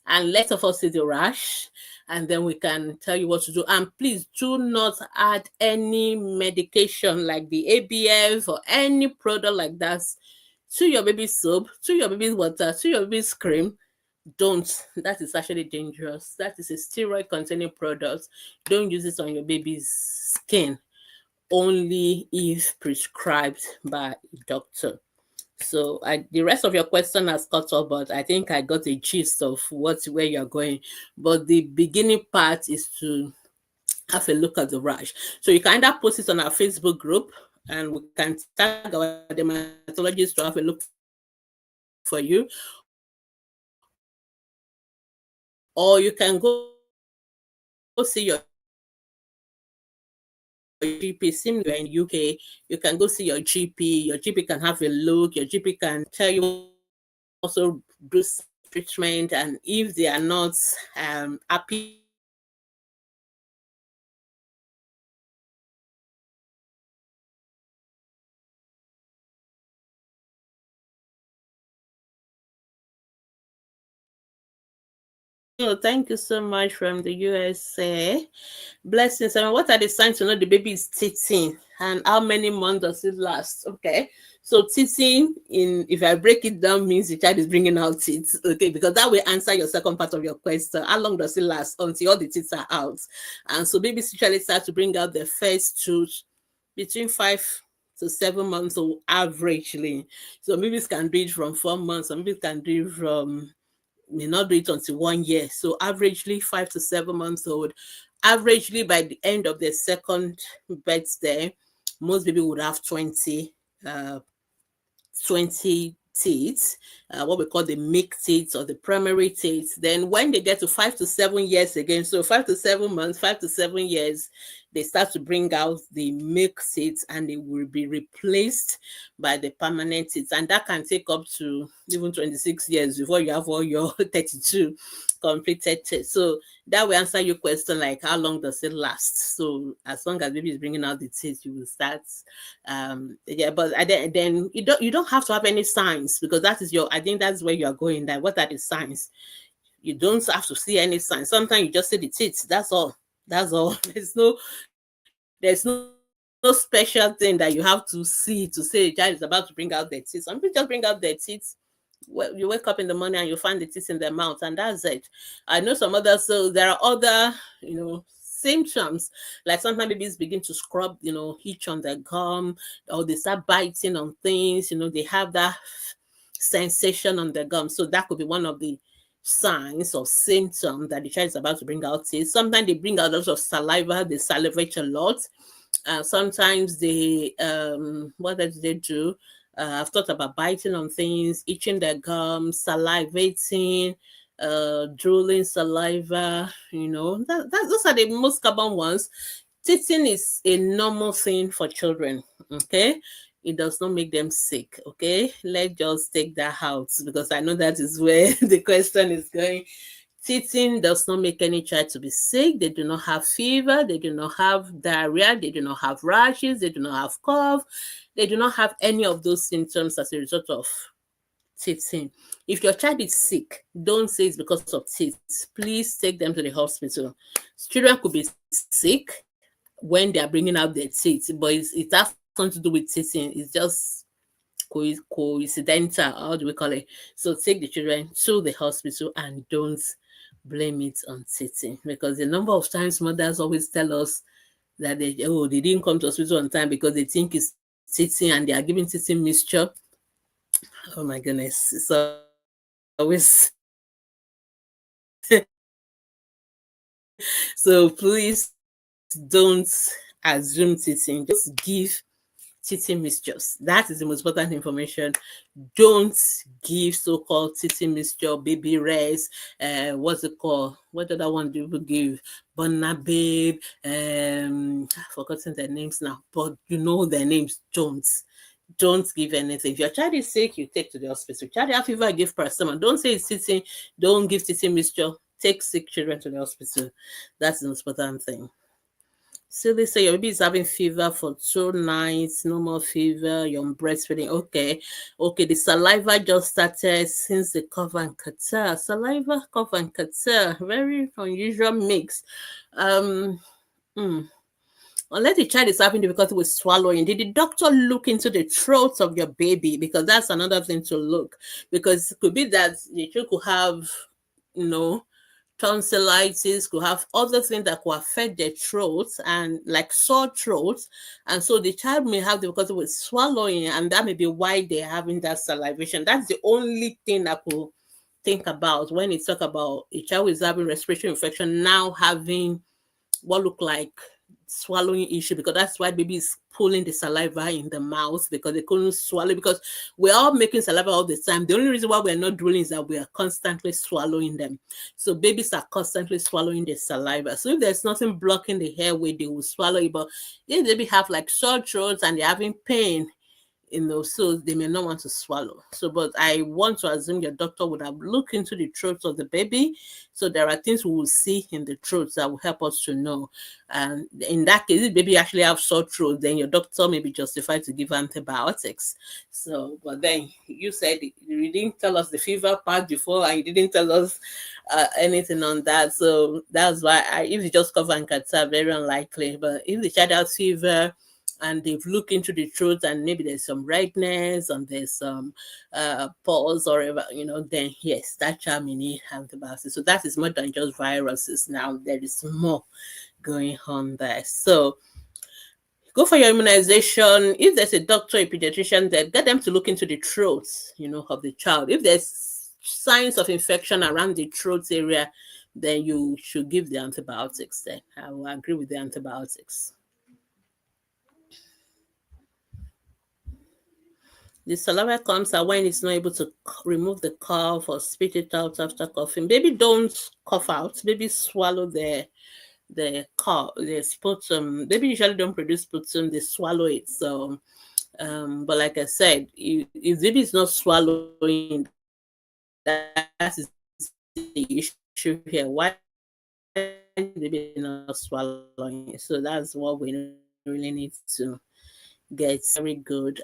and let us see the rash, and then we can tell you what to do. And please do not add any medication like the ABF or any product like that to your baby's soap, to your baby's water, to your baby's cream. Don't. That is actually dangerous. That is a steroid containing product. Don't use it on your baby's skin, only if prescribed by a doctor. So the rest of your question has cut off, but I think I got a gist of where you're going. But the beginning part is to have a look at the rash. So you can either post it on our Facebook group, and we can tag our dermatologist to have a look for you, or you can go see your GP. Sim, you're in UK, you can go see your GP. Your GP can have a look. Your GP can tell you also do treatment, and if they are not happy, oh, thank you so much from the USA. Blessings. And what are the signs to know the baby is teething, and how many months does it last? Okay. So teething, if I break it down, means the child is bringing out teeth. Okay, because that will answer your second part of your question. How long does it last? Until all the teeth are out. And so babies usually start to bring out the first tooth between 5 to 7 months old averagely. So babies can do it from 4 months. Some babies can do it from, may not do it until 1 year. So averagely 5 to 7 months old. Averagely by the end of their second birthday, most people would have 20 teeth, what we call the milk teeth or the primary teeth. Then when they get to 5 to 7 years again, so 5 to 7 months, 5 to 7 years, they start to bring out the milk teeth, and they will be replaced by the permanent teeth. And that can take up to even 26 years before you have all your 32 completed teeth. So that will answer your question, like how long does it last? So as long as baby is bringing out the teeth, you will start. But then you don't have to have any signs, because that is I think that's where you are going. That what are the signs? You don't have to see any signs. Sometimes you just see the teeth. That's all. That's all. There's no special thing that you have to see to say a child is about to bring out their teeth. Some people just bring out their teeth. Well, you wake up in the morning and you find the teeth in their mouth, and that's it. I know some others, so there are other, symptoms, like sometimes babies begin to scrub, itch on their gum, or they start biting on things, they have that sensation on their gum. So that could be one of the signs or symptoms that the child is about to bring out teeth. Sometimes they bring out lots of saliva, they salivate a lot. Sometimes they, what do they do? I've thought about biting on things, itching their gums, salivating, drooling saliva, those are the most common ones. Teething is a normal thing for children, okay? It does not make them sick, okay? Let's just take that out, because I know that is where the question is going. Teething does not make any child to be sick. They do not have fever. They do not have diarrhea. They do not have rashes. They do not have cough. They do not have any of those symptoms as a result of teething. If your child is sick, don't say it's because of teeth. Please take them to the hospital. Children could be sick when they are bringing out their teeth, but it has nothing to do with teething. It's just coincidental. How do we call it? So take the children to the hospital and don't blame it on teething, because the number of times mothers always tell us that they didn't come to hospital on time because they think it's teething and they are giving teething mixture. Oh my goodness, it's always so please don't assume teething. Just give teething mixtures. That is the most important information. Don't give so-called teething mixture, baby rest, what's it called? What other one do people give? Bonner babe, I've forgotten their names now, but you know their names. Don't give anything. If your child is sick, you take to the hospital. Child have fever, give paracetamol. Don't say it's teething. Don't give teething mixture. Take sick children to the hospital. That's the most important thing. So they say your baby is having fever for 2 nights, no more fever, you're on breastfeeding. Okay, the saliva just started since the cough and catarrh. Saliva, cough and catarrh, very unusual mix. Unless the child is having difficulty with swallowing, did the doctor look into the throat of your baby? Because that's another thing to look. Because it could be that the child could have, tonsillitis, could have other things that could affect their throat, and like sore throat. And so the child may have difficulty with swallowing, and that may be why they're having that salivation. That's the only thing I could think about when it's talk about a child who is having respiratory infection now having what look like swallowing issue, because that's why baby is pulling the saliva in the mouth, because they couldn't swallow, because we're all making saliva all the time. The only reason why we're not drooling is that we are constantly swallowing them. So babies are constantly swallowing the saliva. So if there's nothing blocking the airway, they will swallow it. But if baby have like sore throats and they're having pain, so they may not want to swallow. So, but I want to assume your doctor would have looked into the throat of the baby. So there are things we will see in the throat that will help us to know. And in that case, if baby actually have sore throat, then your doctor may be justified to give antibiotics. So, but then you said you didn't tell us the fever part before, and you didn't tell us anything on that. So that's why if you just cover and catarrh, very unlikely. But if the child has fever, and they've looked into the throat and maybe there's some redness and there's some pulse or whatever, then yes, that child may need antibiotics. So that is more than just viruses now. There is more going on there. So go for your immunization. If there's a doctor, a pediatrician, then get them to look into the throat, of the child. If there's signs of infection around the throat area, then you should give the antibiotics. Then I will agree with the antibiotics. The saliva comes out when it's not able to remove the cough or spit it out after coughing. Baby don't cough out. Baby swallow the cough, the sputum. Baby usually don't produce sputum. They swallow it. So, but like I said, if baby is not swallowing, that is the issue here. Why is baby not swallowing? So that's what we really need to get. Very good.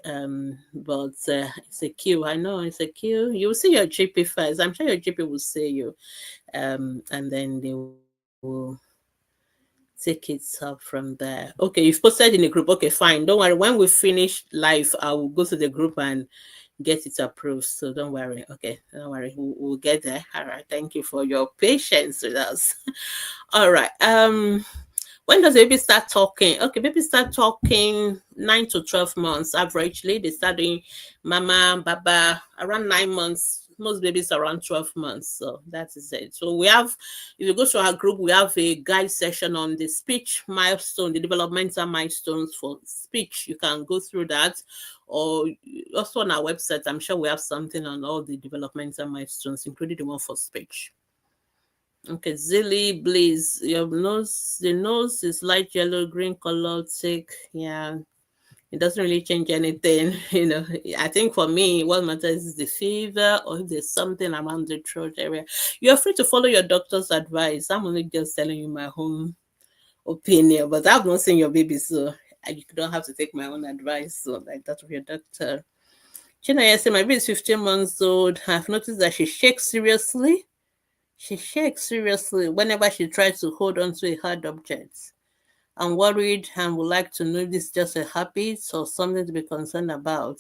But it's a queue. I know it's a queue. You will see your GP first. I'm sure your GP will see you. And then they will take it up from there. Okay, you've posted in the group. Okay, fine. Don't worry. When we finish live, I will go to the group and get it approved. So don't worry. Okay, don't worry. We'll get there. All right. Thank you for your patience with us. All right. When does baby start talking? Okay, baby start talking 9 to 12 months averagely. They start doing mama, baba around 9 months. Most babies around 12 months. So that is it. So we have, if you go to our group, we have a guide session on the speech milestone, the developmental milestones for speech. You can go through that. Or also on our website, I'm sure we have something on all the developmental milestones, including the one for speech. Okay, Zilly, please. The nose is light yellow, green color, thick. Yeah, It doesn't really change anything. I think for me, what matters is the fever or if there's something around the throat area. You're free to follow your doctor's advice. I'm only just telling you my own opinion, but I've not seen your baby, so you don't have to take my own advice, so like that of your doctor. Chinaya said, my baby is 15 months old. I've noticed that she shakes seriously. She shakes seriously whenever she tries to hold on to a hard object. I'm worried and would like to know if this is just a habit or something to be concerned about.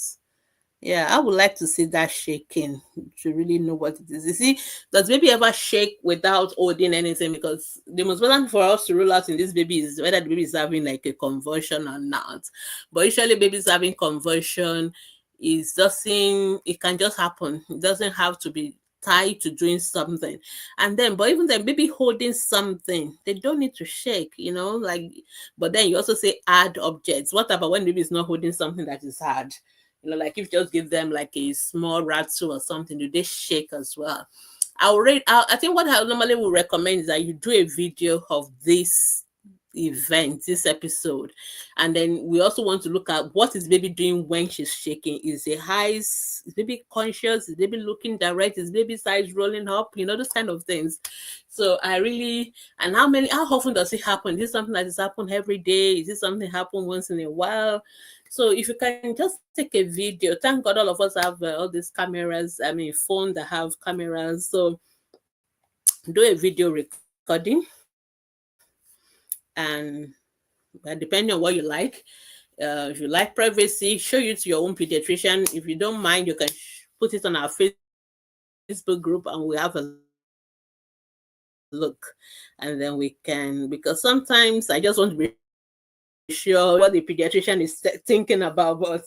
Yeah, I would like to see that shaking to really know what it is. You see, does baby ever shake without holding anything? Because the most important for us to rule out in this baby is whether the baby is having like a convulsion or not. But usually babies having convulsion it can just happen. It doesn't have to be tied to doing something. And then, but even then, baby holding something, they don't need to shake, like, but then you also say hard objects. What about when baby is not holding something that is hard? Like if you just give them like a small rattle or something, do they shake as well? I think what I normally would recommend is that you do a video of this event, this episode, and then we also want to look at what is baby doing when she's shaking. Is baby conscious? Is baby looking direct? Is baby's eyes rolling up? Those kind of things. So and how often does it happen? Is this something that is happen every day? Is this something happen once in a while? So if you can just take a video, thank God all of us have all these cameras, phone that have cameras. So do a video recording, and depending on what you like, if you like privacy, show you to your own pediatrician. If you don't mind, you can put it on our Facebook group and we'll have a look. And then we can, because sometimes I just want to be sure what the pediatrician is thinking about. But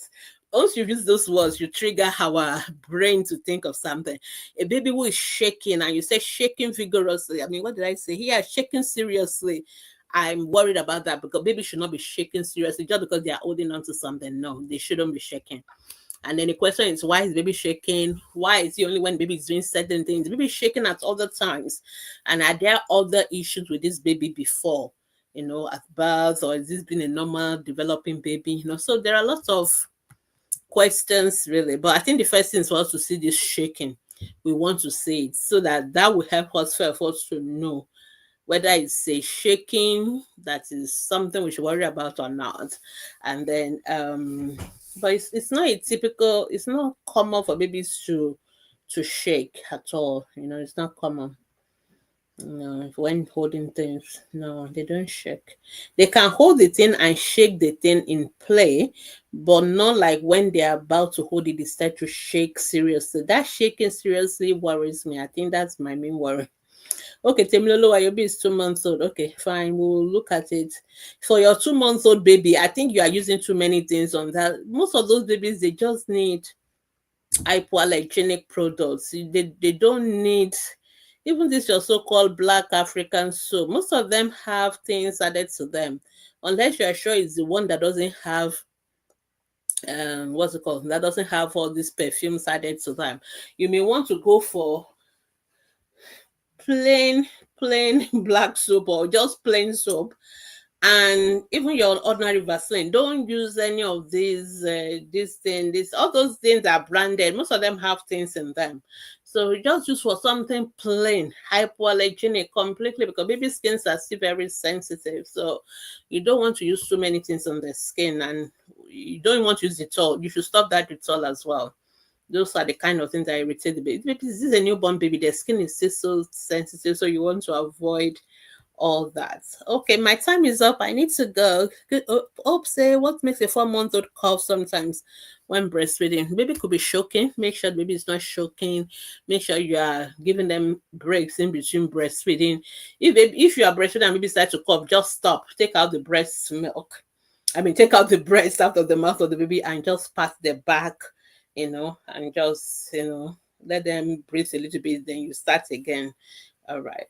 once you use those words, you trigger our brain to think of something. A baby who is shaking and you say shaking vigorously, what did I say? Shaking seriously. I'm worried about that because baby should not be shaking seriously just because they are holding on to something. No, they shouldn't be shaking. And then the question is, why is baby shaking? Why is it only when baby is doing certain things? Baby is shaking at other times. And are there other issues with this baby before? At birth, or is this been a normal developing baby? So there are a lot of questions really. But I think the first thing is for us to see this shaking. We want to see it so that will help us to know whether it's a shaking that is something we should worry about or not. And then but it's not common for babies to shake at all. It's not common. No, when holding things, no, they don't shake. They can hold the thing and shake the thing in play, but not like when they're about to hold it, they start to shake seriously. That shaking seriously worries me. I think that's my main worry. Okay, Temilolo, your baby is 2 months old. Okay, fine. We'll look at it. For your 2 months old baby, I think you are using too many things on that. Most of those babies, they just need hypoallergenic products. They don't need even this your so-called black African soap. Most of them have things added to them. Unless you are sure it's the one that doesn't have what's it called? That doesn't have all these perfumes added to them. You may want to go for plain black soap or just plain soap, and even your ordinary Vaseline. Don't use any of these all those things are branded. Most of them have things in them, so just use for something plain, hypoallergenic completely, because baby skins are still very sensitive. So you don't want to use too many things on the skin, and you don't want to use it all. You should stop that with all as well. Those are the kind of things that irritate the baby. This is a newborn baby. Their skin is still so sensitive, so you want to avoid all that. Okay, my time is up. I need to go. Say what makes a 4-month-old cough sometimes when breastfeeding? Baby could be choking. Make sure the baby is not choking. Make sure you are giving them breaks in between breastfeeding. If you are breastfeeding and baby starts to cough, just stop. Take out the breast milk. Take out the breast out of the mouth of the baby and just pat the back, and just, let them breathe a little bit, then you start again. All right.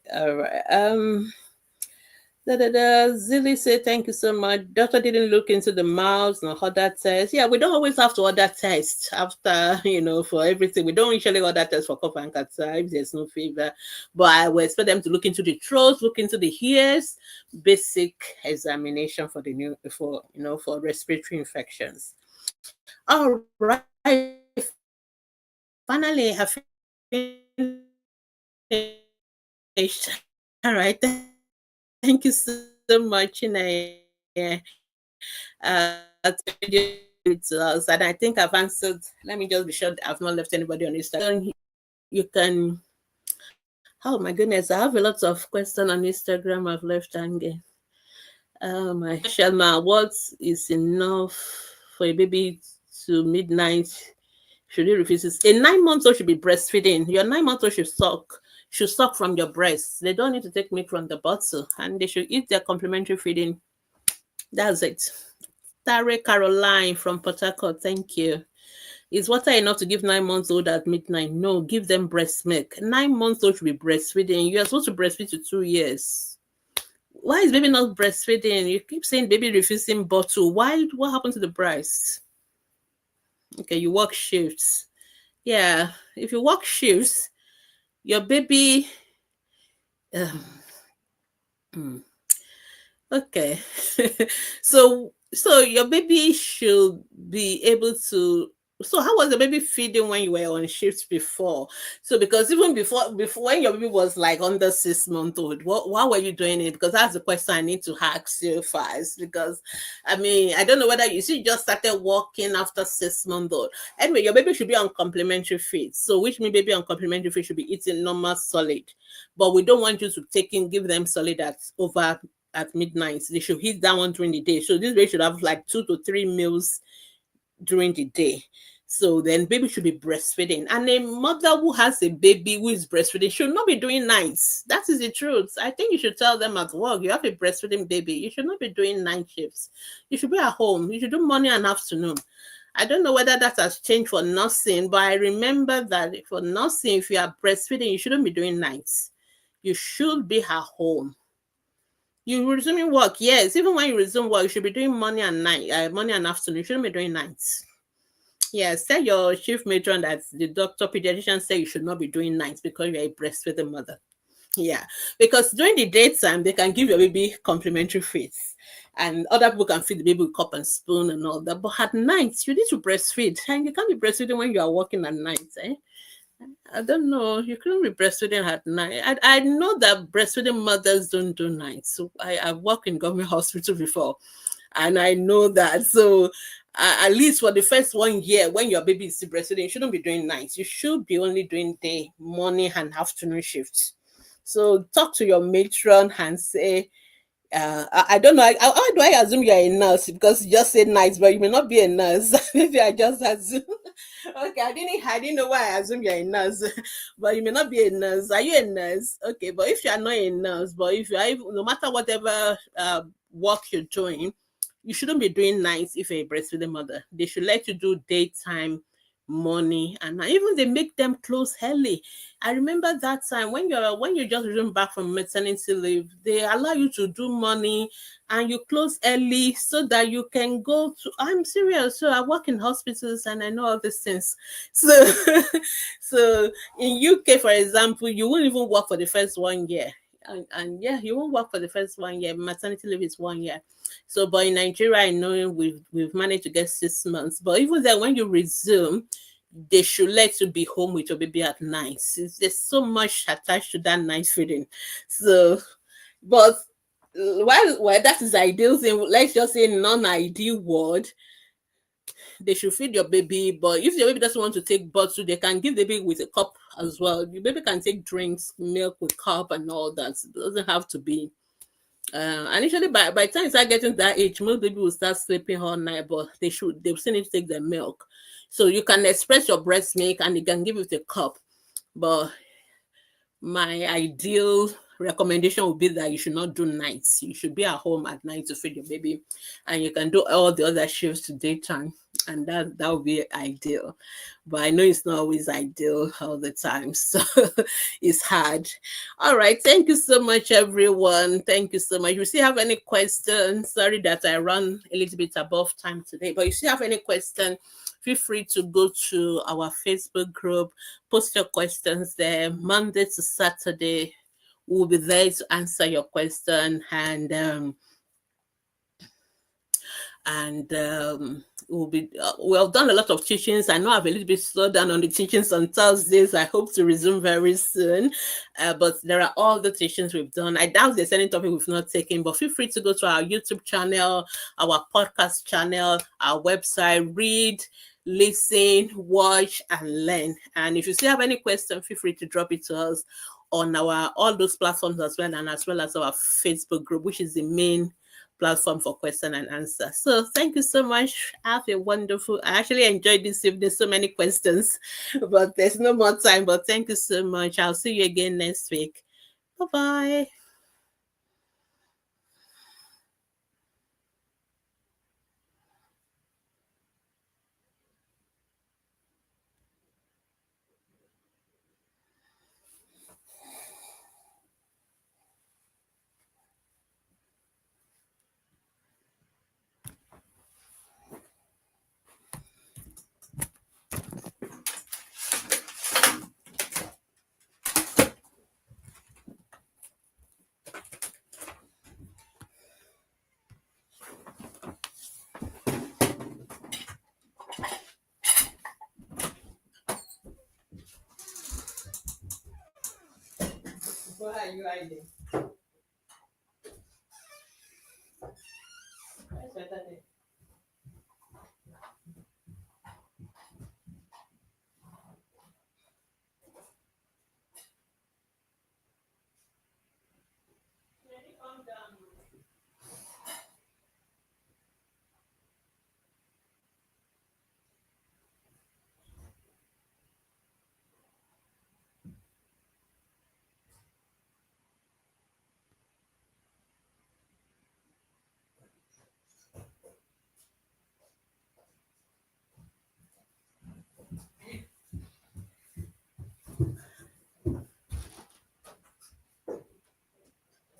Zilly say thank you so much. Doctor didn't look into the mouths nor other tests. Yeah, we don't always have to order tests after, for everything. We don't usually order tests for cough and catarrh if there's no fever. But I will expect them to look into the throat, look into the ears, basic examination for for respiratory infections. All right. Finally, I finished. All right. Thank you so much, Chineye. To us, and I think I've answered. Let me just be sure I've not left anybody on Instagram. You can. Oh my goodness, I have a lot of questions on Instagram I've left hanging. My Shelma, what is enough for a baby to midnight? Should he refuse it? A 9 month old should be breastfeeding. Your 9 month old should suck from your breast. They don't need to take milk from the bottle, and they should eat their complementary feeding. That's it. Tare Caroline from Port Harcourt, thank you. Is water enough to give 9 months old at midnight? No, give them breast milk. 9 months old should be breastfeeding. You are supposed to breastfeed to 2 years. Why is baby not breastfeeding? You keep saying baby refusing bottle. Why? What happened to the breast? Okay, you work shifts. Yeah, if you work shifts, your baby. Okay, so your baby should be able to. So how was the baby feeding when you were on shift before? So because even before when your baby was like under 6 months old, why were you doing it? Because that's the question I need to ask you first. Because I mean, I don't know whether you just started walking after 6 months old. Anyway, your baby should be on complementary feed. So which means baby on complementary feed should be eating normal solid. But we don't want you to give them solid at midnight. They should hit that one during the day. So this baby should have like 2 to 3 meals during the day. So then baby should be breastfeeding. And a mother who has a baby who is breastfeeding should not be doing nights. That is the truth. I think you should tell them at work, you have a breastfeeding baby. You should not be doing night shifts. You should be at home. You should do morning and afternoon. I don't know whether that has changed for nursing, but I remember that for nursing, if you are breastfeeding, you shouldn't be doing nights. You should be at home. You resuming work, yes. Even when you resume work, you should be doing morning and night, morning and afternoon. You shouldn't be doing nights. Yes, tell your chief matron that the doctor pediatrician said you should not be doing nights because you're a breastfeeding mother. Yeah, because during the daytime they can give your baby complementary feeds, and other people can feed the baby with cup and spoon and all that. But at night you need to breastfeed, and you can't be breastfeeding when you are working at night. I don't know. You couldn't be breastfeeding at night. I know that breastfeeding mothers don't do nights. So I've worked in government hospital before, and I know that. So at least for the first 1 year, when your baby is still breastfeeding, you shouldn't be doing nights. You should be only doing day, morning, and afternoon shifts. So talk to your matron and say, I don't know. How do I assume you're a nurse? Because you just said nights, but you may not be a nurse. Maybe I just assume. Okay, I didn't know why I assume you're a nurse, but you may not be a nurse. Are you a nurse? Okay, but if you are not a nurse, but if you are, no matter whatever work you're doing, you shouldn't be doing nights if you're a breastfeeding mother. They should let you do daytime, morning, and even they make them close early. I remember that time when you just return back from maternity leave, they allow you to do morning and you close early so that you can go to. I'm serious. So I work in hospitals and I know all these things. So so in UK, for example, you won't even work for the first 1 year. And yeah, you won't work for the first 1 year. Maternity leave is 1 year. So, but in Nigeria, I know we've managed to get 6 months. But even then, when you resume, they should let you be home with your baby at night. There's so much attached to that night feeding. So, but while that is the ideal thing, let's just say non-ideal word, they should feed your baby. But if your baby doesn't want to take bottle, they can give the baby with a cup as well. Your baby can take drinks, milk with cup and all that. It doesn't have to be. And usually by the time you start getting that age, most people will start sleeping all night, but they still need to take their milk. So you can express your breast milk and you can give it a cup. But my ideal recommendation would be that you should not do nights. You should be at home at night to feed your baby, and you can do all the other shifts to daytime, and that would be ideal. But I know it's not always ideal all the time, so it's hard. All right, thank you so much, everyone. Thank you so much. If you still have any questions, sorry that I ran a little bit above time today, but if you still have any question, feel free to go to our Facebook group, post your questions there. Monday to Saturday, we'll be there to answer your question, and we've done a lot of teachings. I know I've a little bit slowed down on the teachings on Thursdays. I hope to resume very soon, but there are all the teachings we've done. I doubt there's any topic we've not taken, but feel free to go to our YouTube channel, our podcast channel, our website, read, listen, watch, and learn. And if you still have any question, feel free to drop it to us on our all those platforms as well, and as well as our Facebook group, which is the main platform for question and answer. So thank you so much. Have a wonderful, I actually enjoyed this evening, so many questions, but there's no more time. But thank you so much. I'll see you again next week. Bye-bye. Why are you hiding?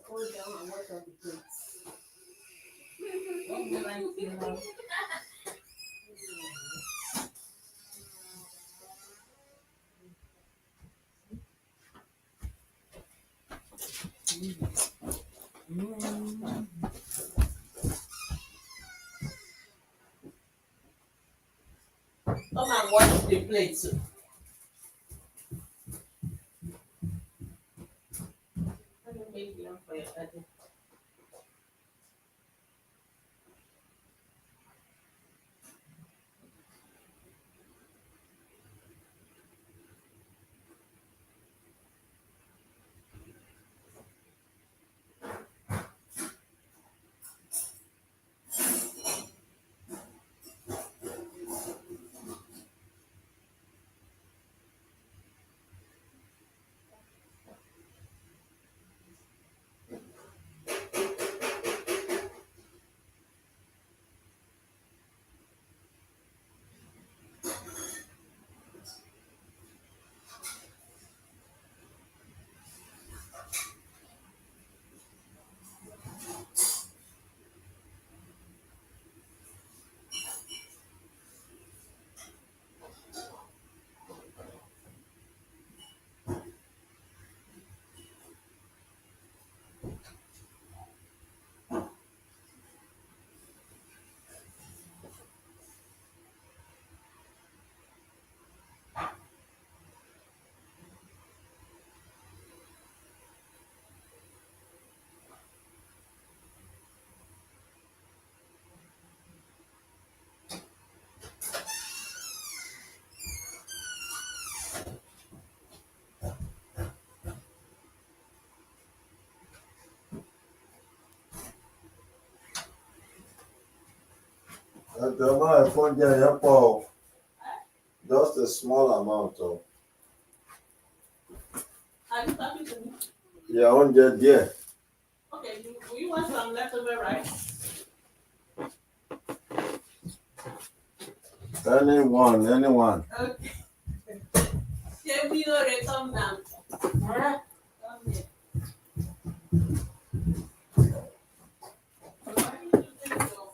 Go down and watch out the plates. What do I feel? Come and watch the plates. Let me make them for your daddy. The amount of phone there, Paul. Just a small amount of. Are you talking to me? Your own just there. Okay, do you want some leftover rice? Anyone. Okay. Ṣé bí ó rẹ come down? Come here. Why did you take your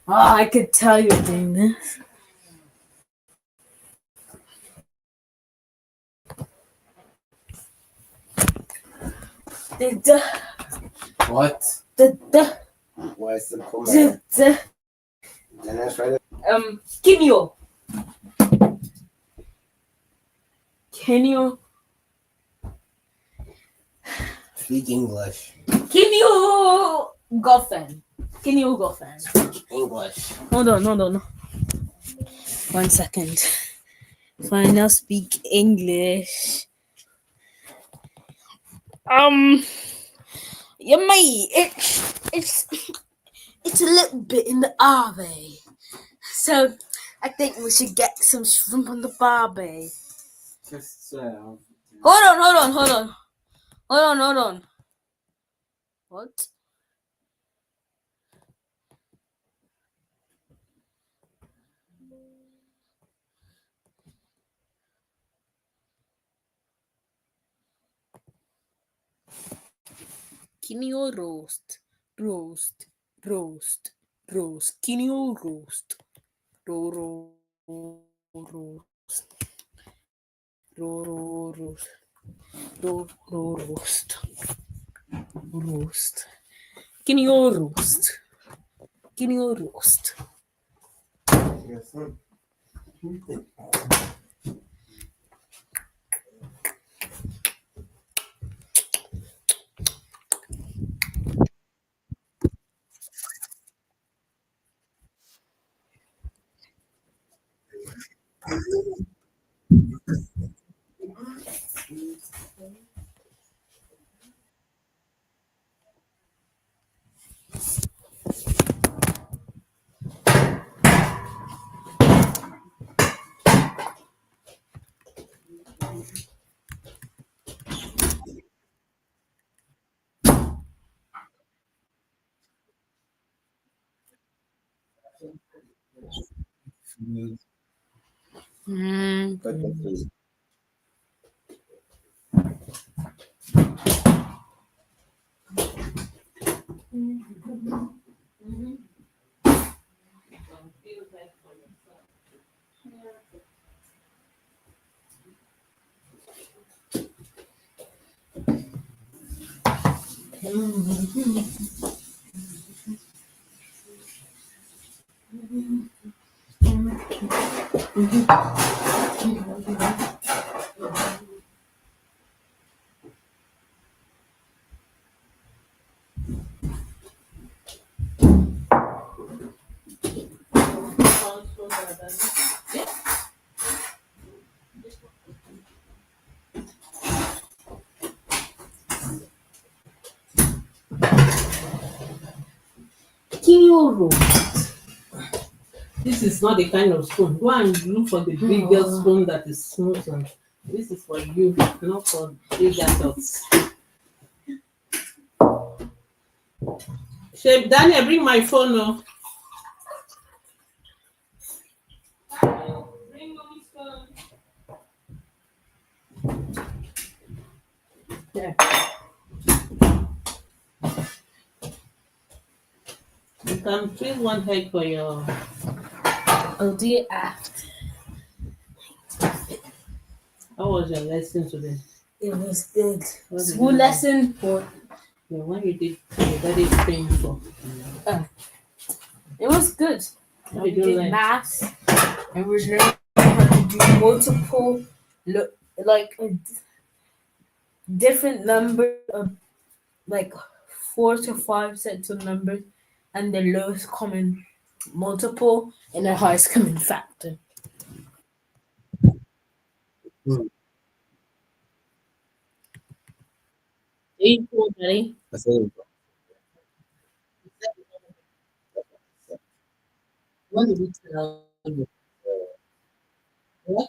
I could tell you're doing this. What? What's the comment? Kinyo. Kinyo. Speak English. Kinyo Goffen. Kinyo Goffen. Speak English. Hold on. 1 second. Fine, I'll speak English. Yeah, mate, it's a little bit in the Arby. So I think we should get some shrimp on the barbie. Just Hold on. What? Kinyo roast. Kinyo roast. Roast. Kinyo roast. Yes, sir. Kinyo roast. This is not the kind of spoon. Go and look for the biggest spoon that is smooth. This is for you, not for big adults. Chef Daniel, bring my phone. Oh. Bring mommy's phone. Yeah. You can choose one head for your. I'll do it after. How was your lesson today? It was good. What did School you do? lesson for The one you did very painful. it was good. How We did you did learn? maths and we learned how to do multiple different numbers of like 4 to 5 sets of numbers and the lowest common multiple and the highest common factor. Eight, four, Daddy. I said, What did we tell you? What?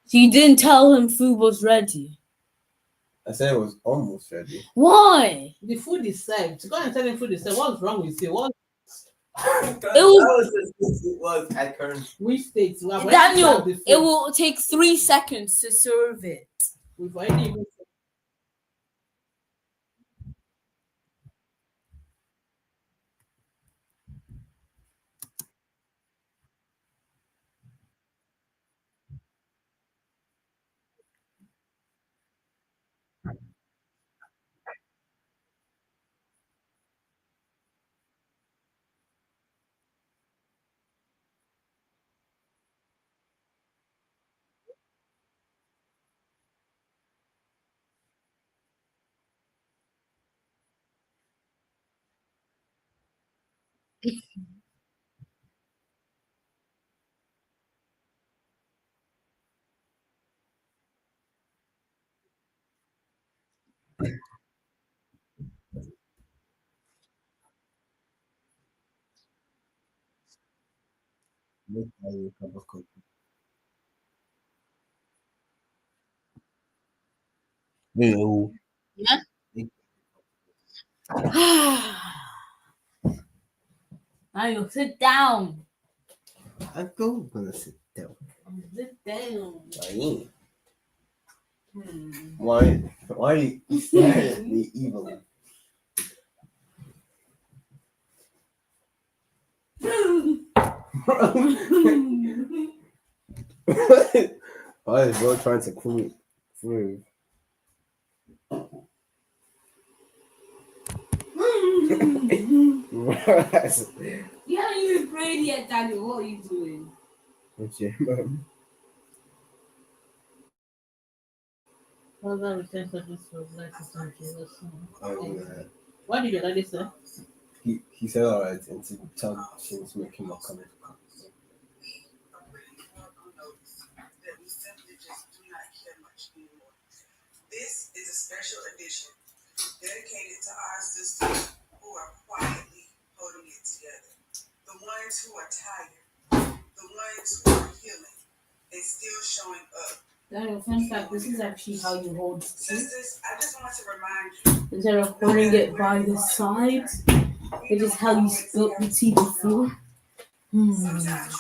So you didn't tell him food was ready. I said it was almost ready. Why? The food is served. Go and tell him food is served. What's wrong with you? What? It was at current. Which states? Well, when Daniel, you serve the food, it will take 3 seconds to serve it. we've already even Make a cup of coffee. No. Yeah. Make Now you sit down. I'm gonna sit down. Sit down. I ain't. Hmm. Why are you staring at me evilly? Why is bro trying to prove? What's You haven't even prayed yet, Daniel. What are you doing? your mom? Father, we thank you for this for life in Jesus' name. Oh, What did your daddy say? he said alright and to tell James to make him not coming. This is a special edition dedicated to our sisters who are quietly holding it together. The ones who are tired, the ones who are healing, and still showing up. Daniel, fun fact, this is actually how you hold tea. Sisters, I just want to remind you. Instead of holding it by the sides, it is how you spilt the tea before. Sometimes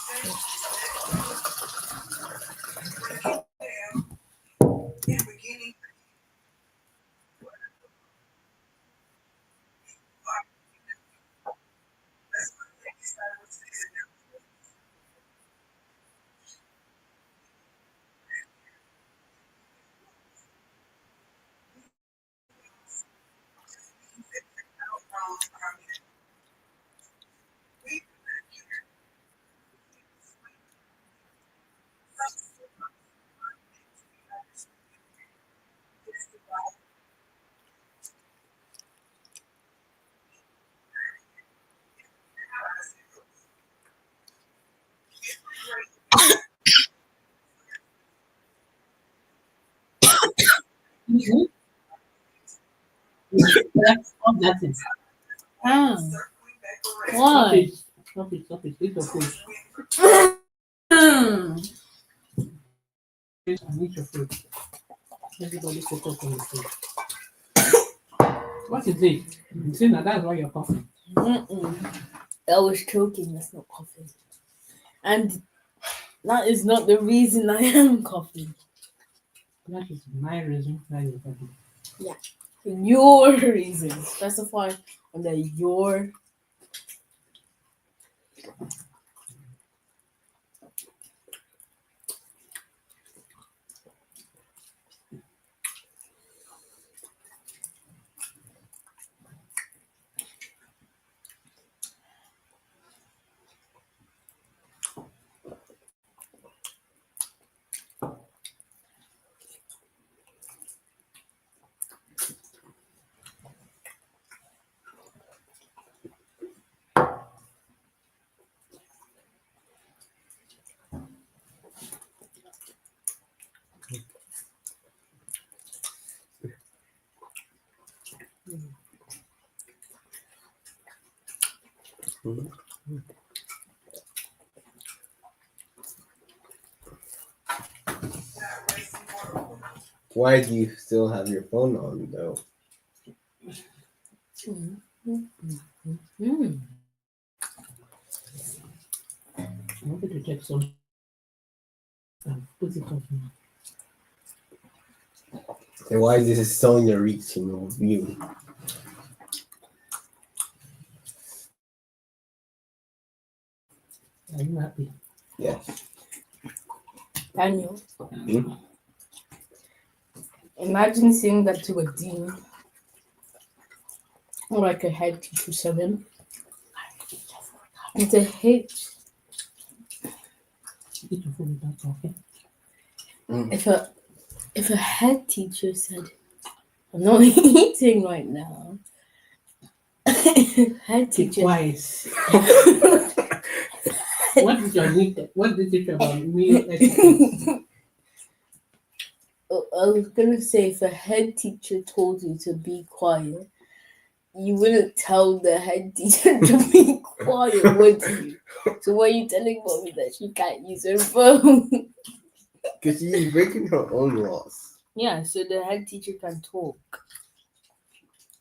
in beginning, That's all that is. Ah, circling back around. why? Stop it, stop it. Eat your food. Eat your food. Everybody focus on the food. What is it? You see now that's why you're coughing. I was choking, that's not coughing. And that is not the reason I am coughing. That is my reason why you're coughing. Your reason. Specify under your. Why do you still have your phone on though? I wanted to take some and put it off now. And why is this so in your reach in your view? Are you happy? Yes. Daniel, Hmm? imagine saying that to a dean or like a head teacher 7. It's a H. Eat your food without talking. If a head teacher said, I'm not eating right now, Head Keep teacher. quiet. What did your need? What did you teach about meal etiquette? I was gonna say, if a head teacher told you to be quiet, you wouldn't tell the head teacher to be quiet, would you? So why are you telling mommy that she can't use her phone? Because she's breaking her own laws. Yeah, so the head teacher can talk.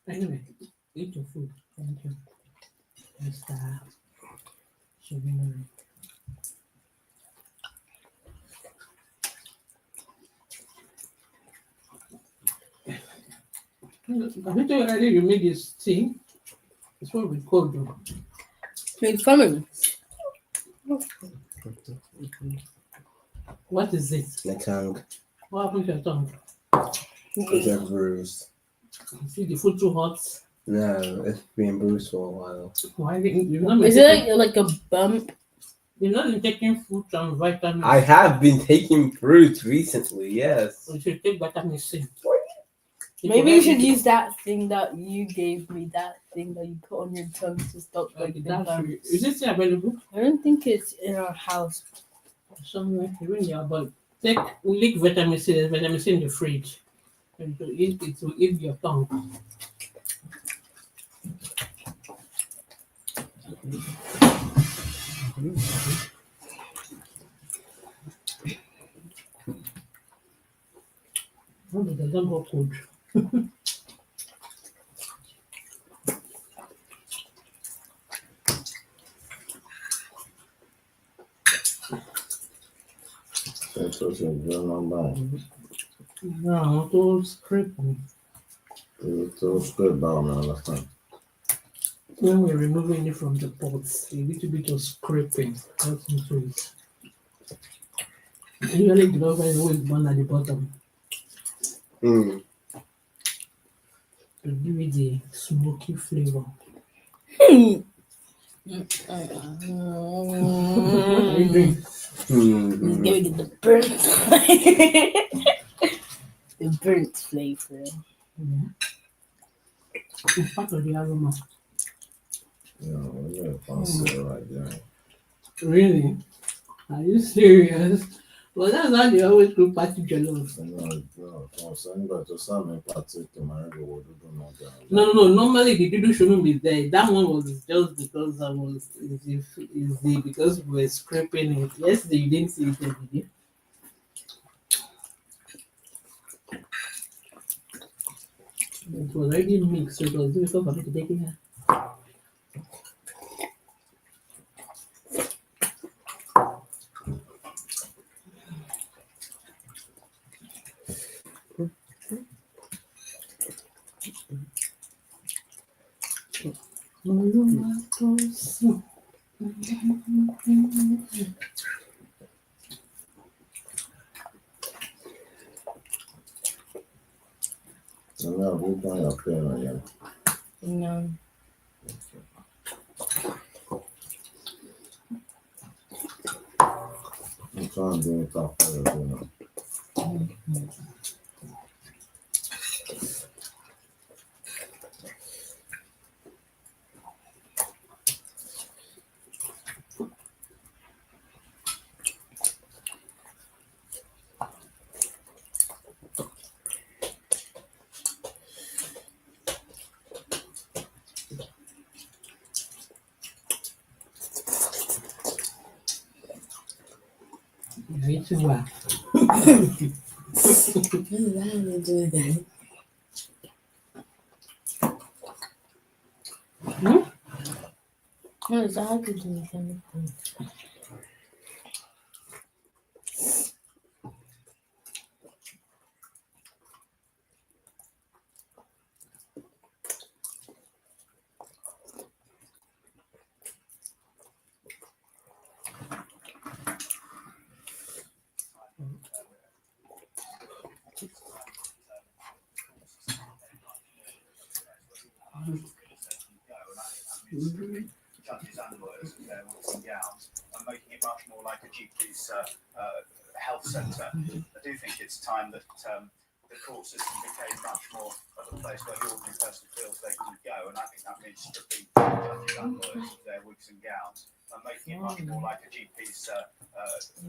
Anyway, eat your food. Thank you. Mr. Shobinari. Have you told you already you made this tea? It's what we call though. It's funny. What is it? My tongue What happened to your tongue? is like bruised. Is it the food too hot? No, it's been bruised for a while. Why didn't you've not been Is taking, it like a bump? you've not been taking food and vitamins? I have been taking fruit recently, yes. You should take vitamin C. It Maybe will you help should use that thing that you gave me, that thing that you put on your tongue to stop like the That's bumps. free. Is it still available? I don't think it's in our house. Somewhere even yeah, but take lick vitamin C. There's vitamin C in the fridge. And it will eat your tongue. Oh, but it doesn't go cold. That's what's going on by. No, those scraping. It's so good about me all the time. When we're removing it from the pots, a little bit of scraping goes into it. Usually the rubber is always born at the bottom Mm. to give it the smoky flavor. What are you doing? It's giving it the burnt the burnt flavor. Yeah. It's part of the aroma. We're gonna fancy right there. Really? Are you serious? Well, that's how they always do party jollof. Anybody to serve me party tomorrow, we will do no damn. No. Normally the doodle shouldn't be there. That one was just because I was because we were scraping it. Yesterday you didn't see it there, did you? It was already mixed, so it was difficult for me to take it here. No, we're going up there again. No. I'm trying to do it top fire, you know. Me too. What does that have to do with that? What does that have to do with anything? Judges and lawyers walking out and making it much more like a GP's health centre. I do think it's time that the court system became much more of a place where the ordinary person feels they can go, and I think that means stripping judges and lawyers of their wigs and gowns and making it much more like a GP's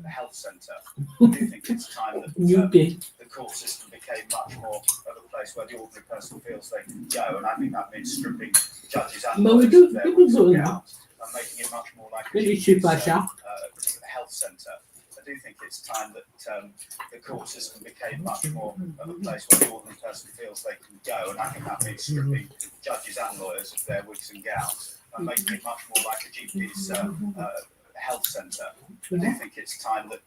health centre. I do think it's time that the court system became much more of a place where the ordinary person feels they can go, and I think that means stripping judges and lawyers of their wigs and gowns and making it much more like a GP's health centre. I do think it's time that the court system became much more of a place where the ordinary person feels they can go, and I think that means stripping judges and lawyers of their wigs and gowns and making it much more like a GP's health centre. I do think it's time that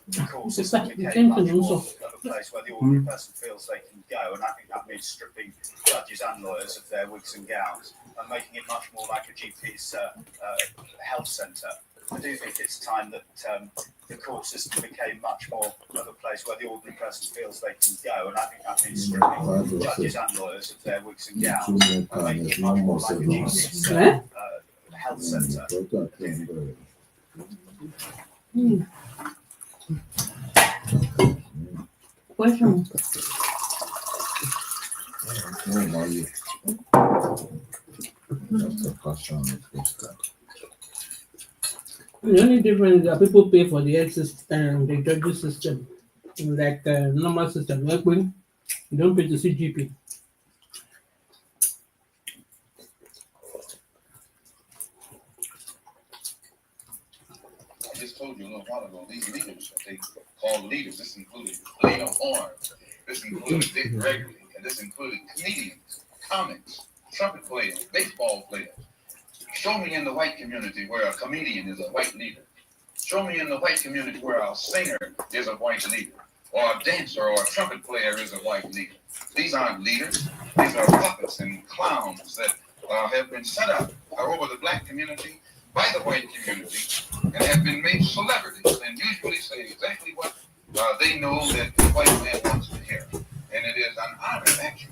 the court system became much more of a place where the ordinary person feels they can go, and I think that means stripping judges and lawyers of their wigs and gowns and making it much more like a GP's health centre. I do think it's time that the court system became much more of a place where the ordinary person feels they can go, and I think that means stripping judges and lawyers of their wigs and gowns and making it much more like a GP's health centre. Question. That's a question. The only difference is that people pay for the health system, the judicial system, like the normal system. Like when you don't pay to see GP. I just told you a little while ago, these leaders, what they call leaders, this included Lena Horne, this included Dick Gregory, and this included comedians, comics, trumpet players, baseball players. Show me in the white community where a comedian is a white leader. Show me in the white community where a singer is a white leader, or a dancer or a trumpet player is a white leader. These aren't leaders. These are puppets and clowns that have been set up over the black community by the white community and have been made celebrities and usually say exactly what they know that the white man wants to hear. And it is an honor, actually,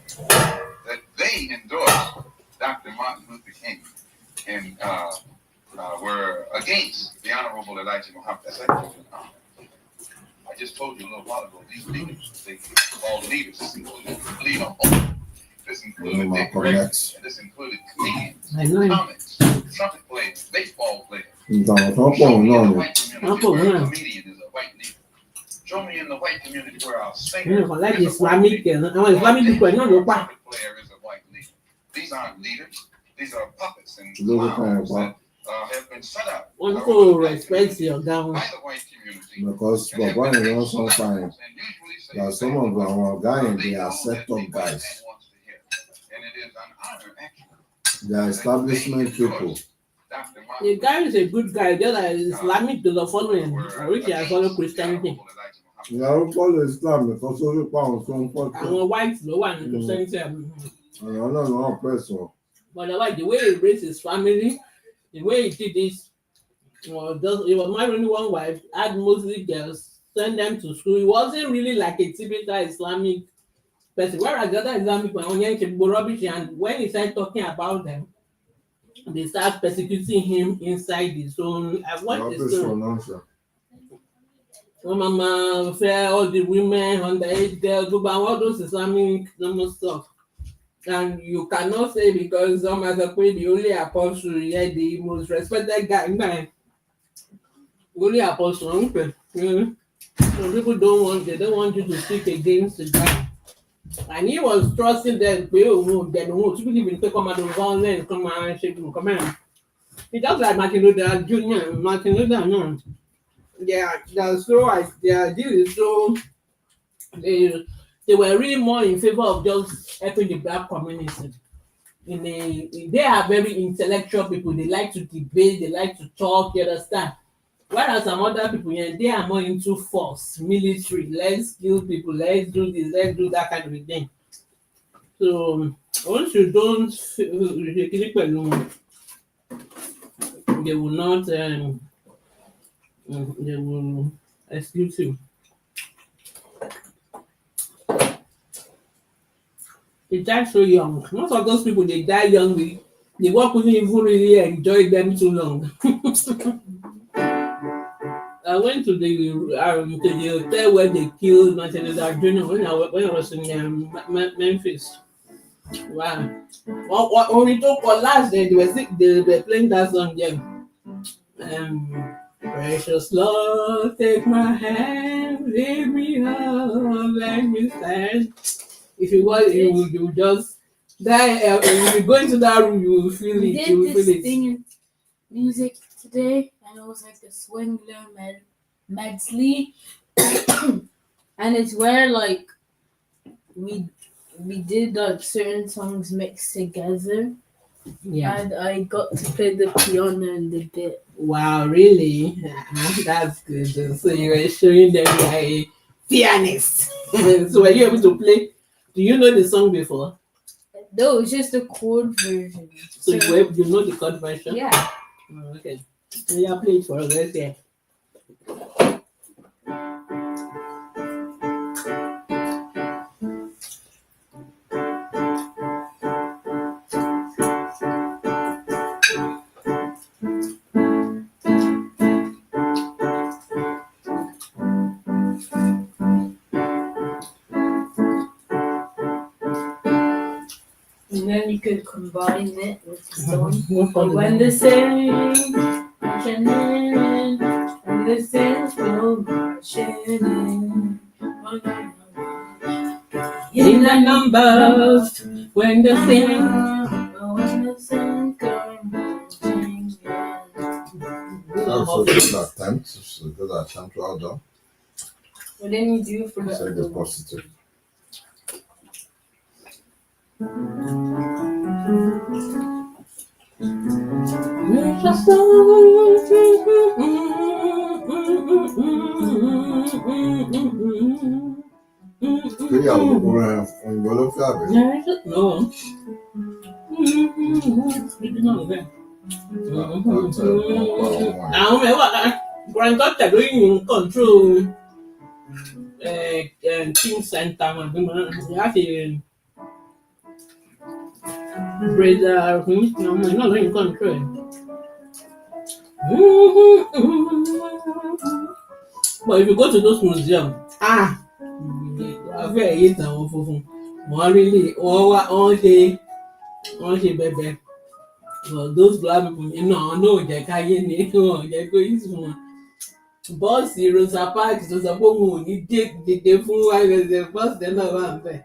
that they endorsed Dr. Martin Luther King and were against the Honorable Elijah Muhammad. That's actually an honor. I just told you a little while ago, these leaders, they call leaders, this included Lena Horne, this included Dick Gregory, and this included comedians, comics, trumpet players, baseball players. Show me in the white community where a comedian is a white leader. Show me in the white community where a singer is a white leader. Trumpet player is a white leader. These aren't leaders. These are puppets and clowns that have been set up by the white community. Because Baba and also find that some of our guys, they are set up guys. And it is an honor, actually. They are establishment people. The guy is a good guy, just like Islamic to the following, which I follow Christianity. They are all Islam because all the pounds don't put. And white, no one Christianity. No, person. But the way he raised his family, the way he did this, he was married only one wife, had mostly girls, sent them to school. He wasn't really like a typical Islamic person. Whereas the other Islamic people rubbish, and when he started talking about them, they start persecuting him inside his own. I've watched the story. Mama, all the women, underage girls, all those Islamic stuff. And you cannot say because some as a the only apostle, the most respected guy, man. Only apostle, some people they don't want you to speak against the guy. And he was trusting them, they don't even take come and come and shake him, come on. It's just like Martin Luther Jr., Martin Luther, no. Their deal is so they were really more in favor of just helping the black community. They are very intellectual people. They like to debate. They like to talk. You understand? Whereas some other people, they are more into force, military. Let's kill people. Let's do this. Let's do that kind of a thing. So once you don't, they will not. They will exclude you. They die so young. Most of those people, they die young. The work couldn't even really enjoy them too long. I went to the hotel where they killed Martin Luther Jr. when I was in Memphis. Wow. When we talk about last day, they were playing that song there. Precious Lord, take my hand, lead me on, let me stand. If you want, you just that if you go into that room, you will feel We it. did You will this feel it. thing in music today, and it was like the Swingler medley, and it's where like we did like certain songs mixed together, Yeah. and I got to play the piano in the bit. Wow, really? That's good. So you were showing them you are a pianist. So were you able to play? Do you know the song before? No, it's just a chord version. So you know the chord version? Yeah. Oh, okay. So yeah, play it for us. Let's hear. And then you could combine it with the song. But When the saints marching in, when the saints go marching in, in the numbers, when the sing. when the saints go marching in. Also, good attempt. It's a good attempt. Well done. What didn't you do for the Say other the one? positive. Ìgbéyàwó òyìnbó ló fẹ́ àbẹ̀. No. Àwọn mẹ́wàá granddaughter ló yìn control King Center láti brother àwọn náà ló yìn control ẹ̀. But if you go to those museums, wàá fẹ́ yé tàwọn funfun. Wọ́n ṣe bẹ̀bẹ̀. But those black people, àwọn náà jẹ́ káyé ni wọ́n jẹ́ kó yí fún wọn. Bọ́ọ̀sì Rosa Parks tó sọ pé òun ò ní dìde fún ẹsẹ̀ bọ́ọ̀sì tẹ́ náà wà níbẹ̀.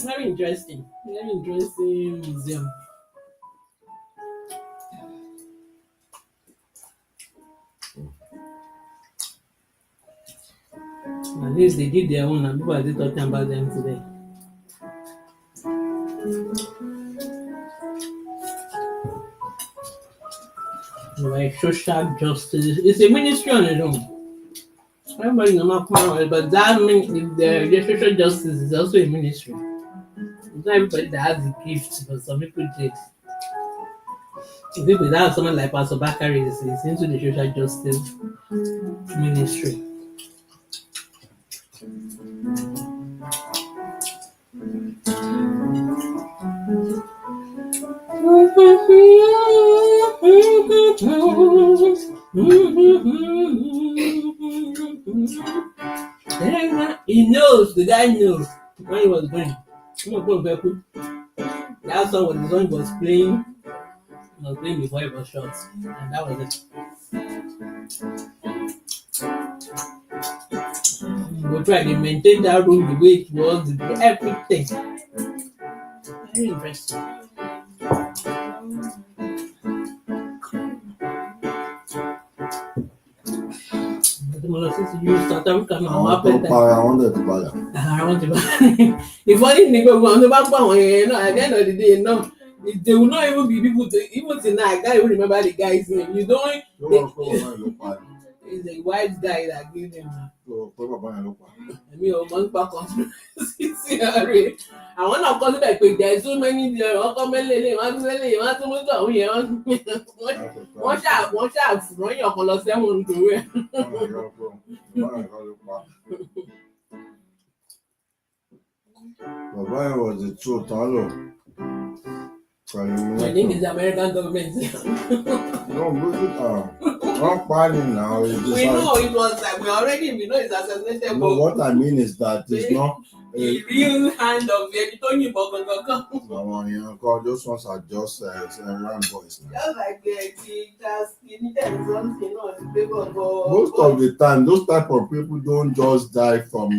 Very interesting museum. At least they did their own and people are still talking about them today. Like social justice. It's a ministry on its own. Everybody knows not come out, but that means the social justice is also a ministry. It's not everybody that has the gift, but some people did. If people that have someone like Pastor Bakari is into the social justice ministry. He knows, the guy knows when he was going. That song was the song he was playing. He was playing before he was shot. And that was it. We'll try to maintain that room the way it was, everything. Very interesting. South Africa now. Àwọn tó para wọn dẹ̀ ti padà. Ìfọ́nì ní gbogbo àwọn tó bá pa àwọn yẹn náà at the end of the day náà they will not even be people to even till now I can't even remember the guy's name. You don't. It's a white guy that gave him. Èmi ò mọ̀ nípa conspiracy rẹ̀. Àwọn náà kọ́ síbẹ̀ pé there is so many ọkọ mẹ́lẹ̀lẹ̀ wọ́n tún mẹ́lẹ̀ wọ́n tún mọ́tò àwọn yẹn wọ́n ṣàfùrọ̀yàn kan lọ sẹ́wọ̀n nítorí ẹ̀. Bàbá yẹn was the truth tán lò. My name is the American government. No, look at Not planning now. We know it was like we know it's assassinated. No, what I mean is that it's not the real hand of the Tony Bogo. Those ones are just run boys now. Just like you needed something on the paper. Most of the time, those type of people don't just die from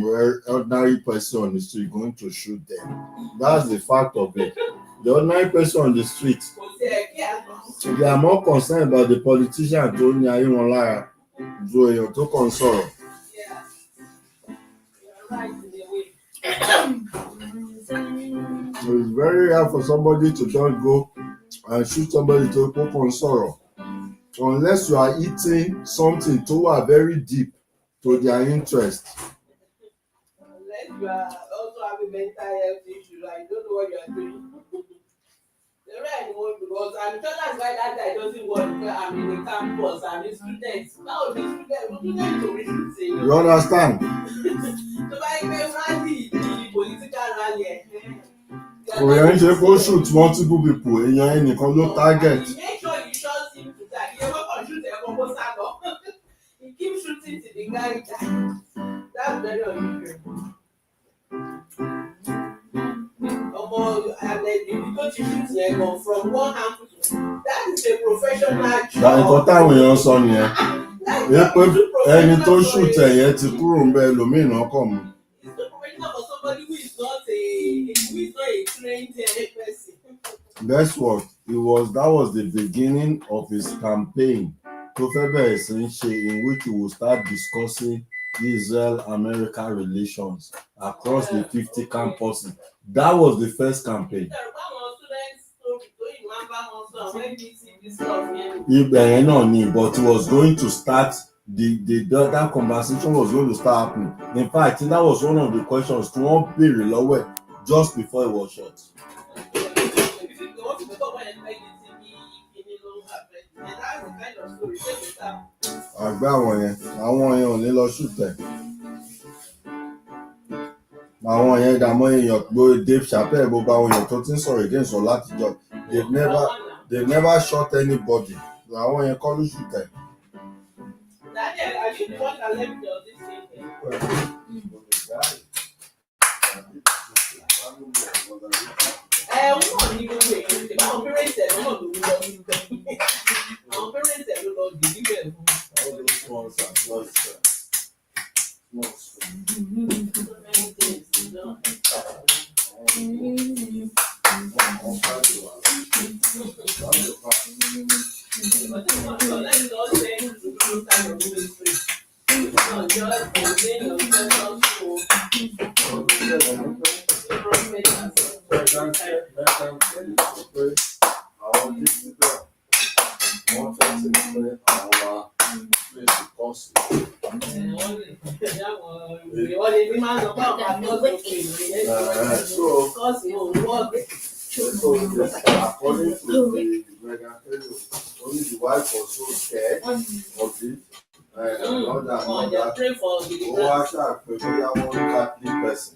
ordinary person on the street going to shoot them. That's the fact of it. The ordinary person on the street, they are more concerned about the politician tó ní ayé wọn lára ju èèyàn tó kàn sọ̀rọ̀. So it's very hard for somebody to just go and shoot somebody tó kàn sọ̀rọ̀ unless you are eating something tó wà very deep to their interest. Unless you are also having mental health issues, I don't know what you are doing. Because I'm sure that's why that guy doesn't work. I'm in the campus, I'm a student. Now the student to reshoot saying. You understand? So like the political rally. Òyìn ṣe kó shoot multiple people, èèyàn ẹnìkan ló target. Make sure you shot him to that. You never can shoot a composer. He keeps shooting to the guy. That's very unusual. From one hand to that is a professional job. Nǹkan táwọn èèyàn sọ nìyẹn. Pé ẹni tó shoot ẹ̀yẹn ti kúrò ń bẹ ẹlòmíràn kàn mú. It's not professional for somebody who is not a trained person. Guess what? That was the beginning of his campaign tó fẹ́ bẹ̀rẹ̀ sí ń ṣe in which he will start discussing Israel-America relations across the 50 campuses. That was the first campaign. Ibẹ̀ náà ni, but he was going to start that conversation was going to start happening. In fact, that was one of the questions to wọ́n béèrè lọ́wọ́ ẹ̀ just before he was shot. Àgbẹ̀ àwọn yẹn ò ní lọ ṣùtẹ̀. Àwọn yẹn dààmú èèyàn pé Dave Chappelle gbogbo àwọn èèyàn tó ti ń sọ̀rọ̀ against ọ̀ látijọ́. They've never shot anybody. Àwọn yẹn kọ́ ló ṣùtẹ̀. According to the only the wife was so scared of it. One Catholic person.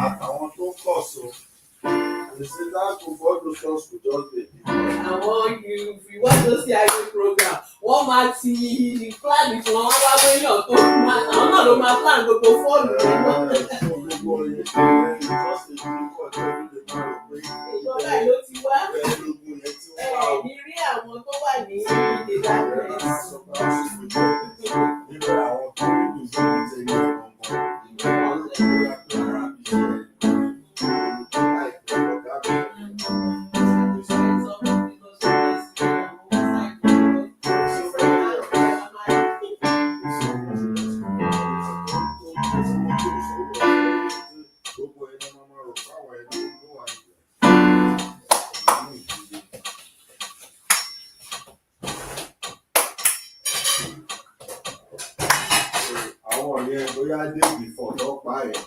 Àtàwọn tó kọ̀ so you see that before those ones could just be. Àwọn you want to see our program wọ́n máa ti plan fún wọn wá wéyàn tó máa àwọn náà ló máa plan gbogbo fóònù rẹ̀ náà. Ìjọba ló ti wá ní rí àwọn tó wà ní ìdílé Day before don't buy it.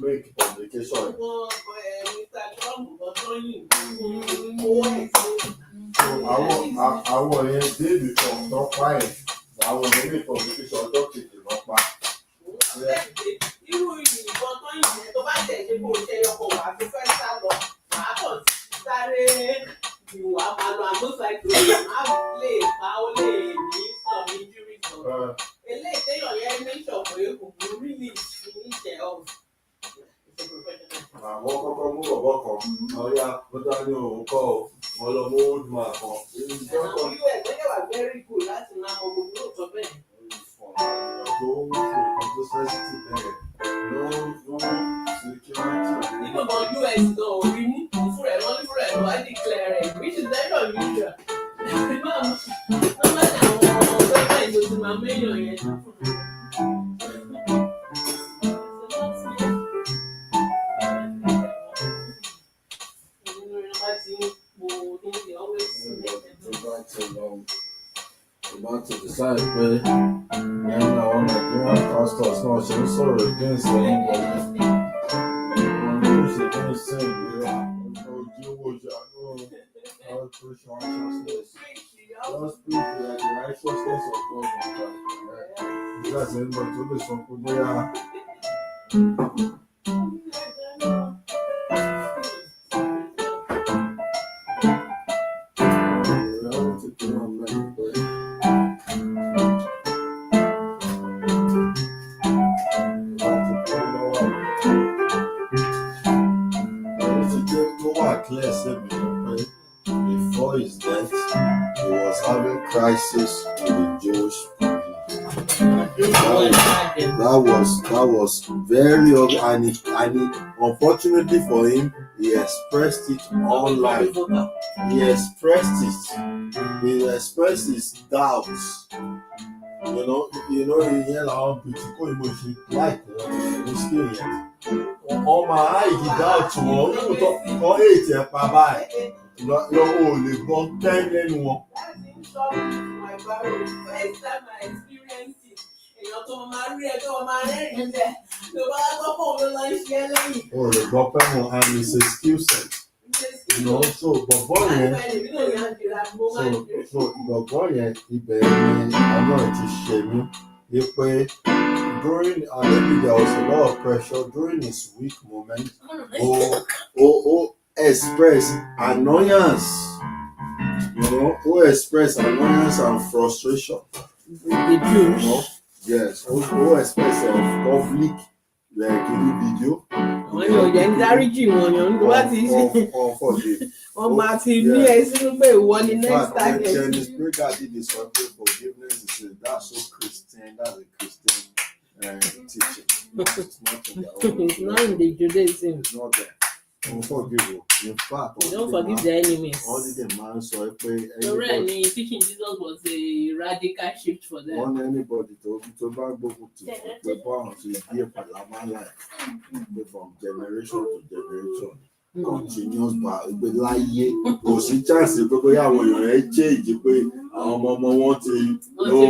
Make publication. àwọn yẹn débi kan tó pa ẹ̀ àwọn yẹn lè kọ́ ní kíkọ́ ọjọ́ kejì lọ́ pa. Irú ìbọn tó yìnbọn tó bá tẹ̀ ṣe kó o ṣe ọkọ̀ wà tó fẹ́ sá lọ màá kàn sáré ìwà máa lọ àgbóṣàìtò máa lè pa ó lè ní some injury kan. Eléyìí téèyàn yẹn ní ìṣọ̀pọ̀ èkó kò rí ní ìṣẹ̀ ọ̀hún. Àwọn kọ́kọ́ mú bọ̀bọ̀ kan ọ̀ya ó dá ní òun kọ́ ọ wọn lọ mú old man kan. Àwọn US ló wà very good láti máa mọ gbogbo òótọ́ bẹ́ẹ̀. Nígbà kan US gan orí ní fún ẹ̀ wọ́n ní fún ẹ̀ lọ I declare it which is very unusual. Nọ́mbà àwọn ọ̀gbẹ́ ìlú ti máa mẹ́yàn yẹn. About to decide pé ẹ̀yìn àwọn Nigerian pastors náà ṣe ń sọ̀rọ̀ against anybody. Wọ́n ní kò ṣe kí n ṣe ìlera ojú owó ìṣàánú all Christian righteousness. Just speak the righteousness of God in Christ. Nígbà tí ẹni bọ̀ tó lè sọ pé bóyá. Before his death, he was having crisis with the Jewish people. That was very and unfortunately for him, he expressed it online. He expressed his doubts. You know, he yell out critical emotion like on my eye, he doubts one. Or 8 bye. Lọ o lè gbọ́ tẹ́lẹ̀ nu wọn. O lè gbọ́ pẹ́ wọn and it's a skill set. So bọ̀bọ̀ yẹn ibẹ̀ ni ọlọ́run ti ṣe mí wípé during maybe there was a lot of pressure during his weak moment. Express annoyance, who express annoyance and frustration. The Jews. Yes, who express conflict like in the video. Wọ́n yóò jẹ́ ń dáríjì wọn yàn tó bá ti ṣe. Wọ́n máa ti ní ẹ sínú pé ìwọ ni next target. Dennis Prager did this one thing forgiveness. He said that's so Christian. That's a Christian teaching. It's not in the Judaism. It's not there. Don't forgive you. In fact, don't forgive the enemies. Only the man saw it. Already teaching Jesus was a radical shift for them. Want anybody to back book to the bound to be a parliament from generation to generation. Continuous by láyé kò sí chance pé bóyá àwọn èèyàn ẹ change pé àwọn ọmọ wọn ti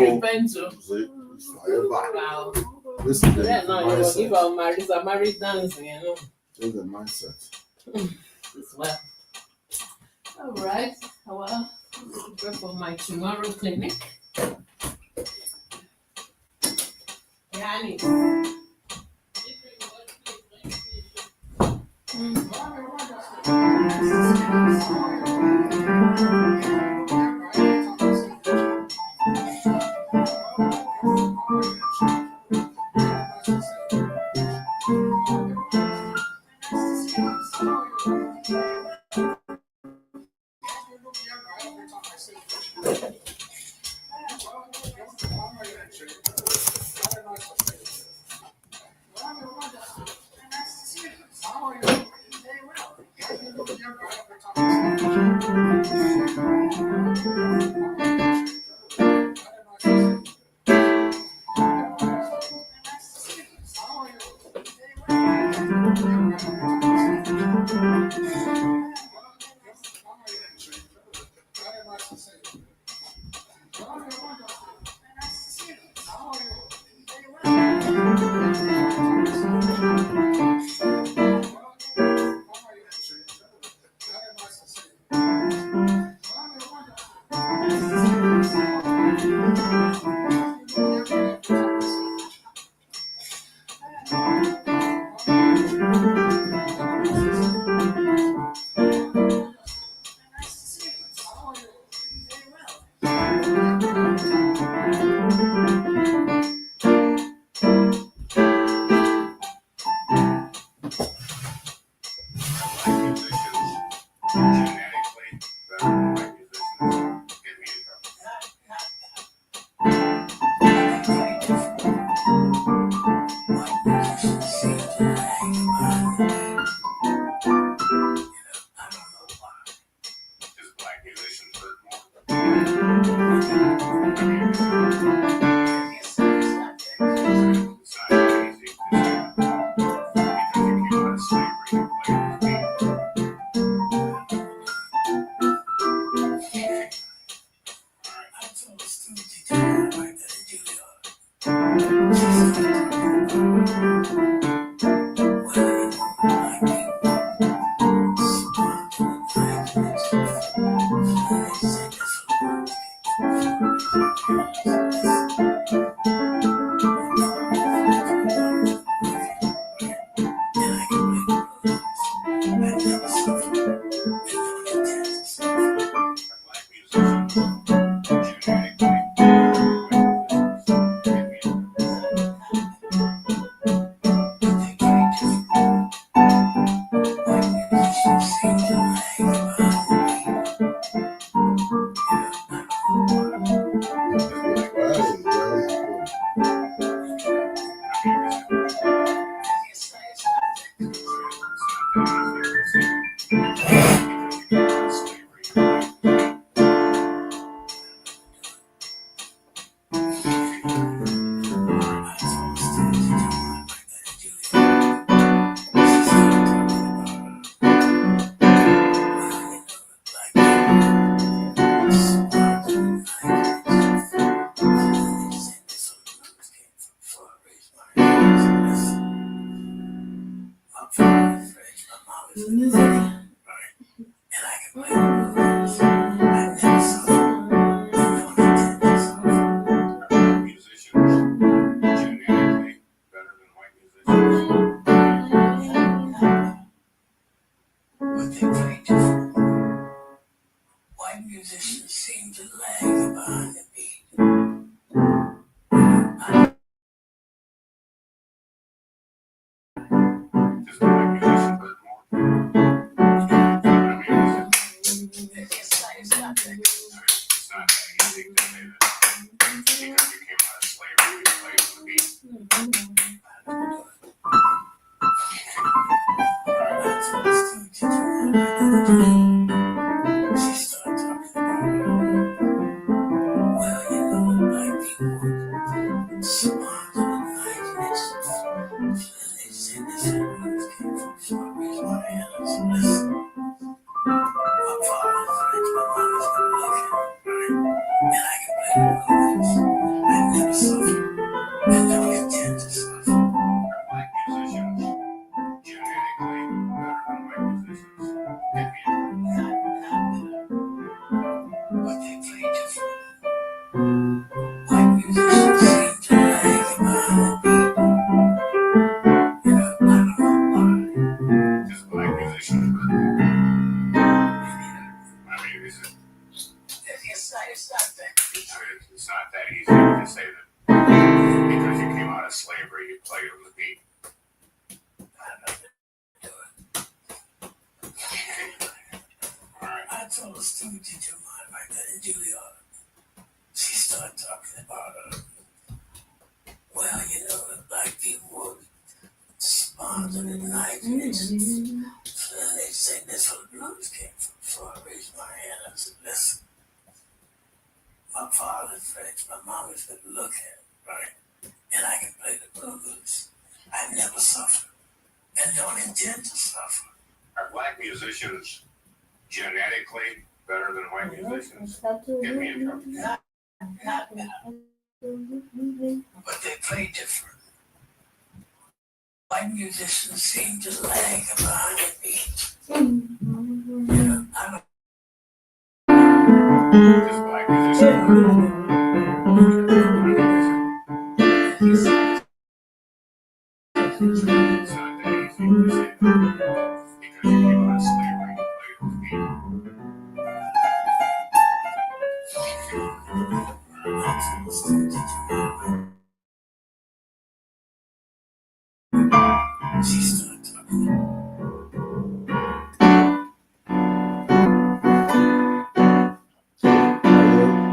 repent o. Wow. This is the mindset. Give our Samaritans, This is the mindset. Well. All right. Well, prepare for my tomorrow clinic. Yani.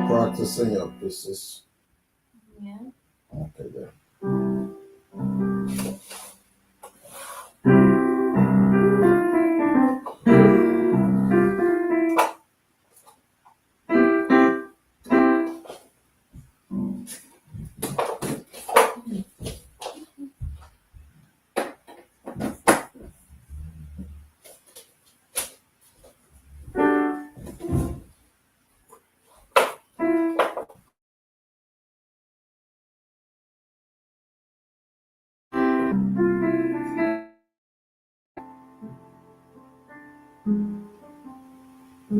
Practicing your pieces. Yeah. Okay, then. I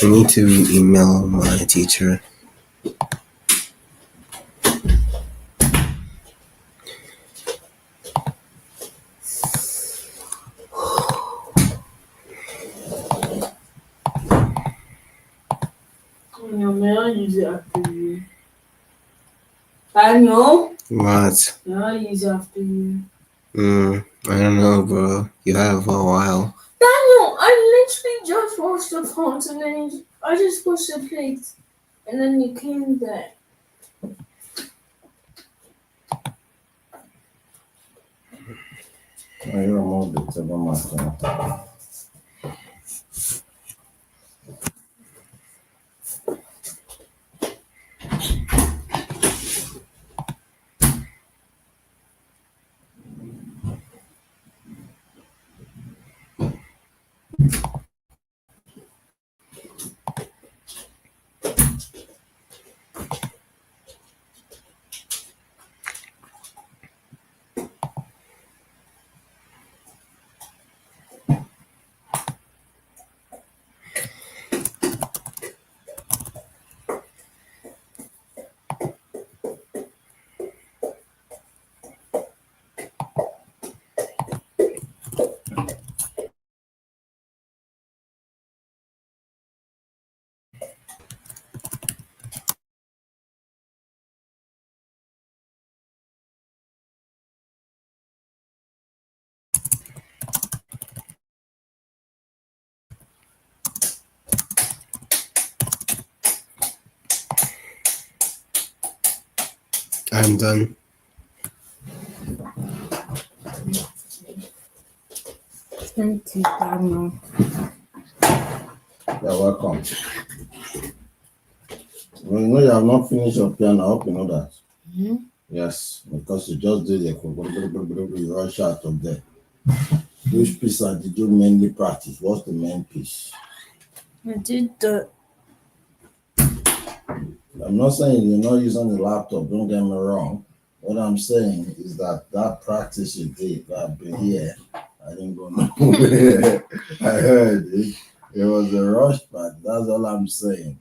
need to email my teacher. May I use it after you? Daniel? What? May I use it after you? I don't know, bro. You have a while. Daniel, I literally just washed the pots and then I just washed the plate and then you came there. I remove the table master. I'm done. Thank you, Daniel. You're welcome. Well, you know you have not finished your piano. I hope you know that. Mhm. Yes, because you just did it. You rush out of there. Which piece did you mainly practice? What's the main piece? I did the. I'm not saying you're not using the laptop, don't get me wrong. What I'm saying is that practice you did, I've been here, I didn't go nowhere. I heard it. It was a rush, but that's all I'm saying.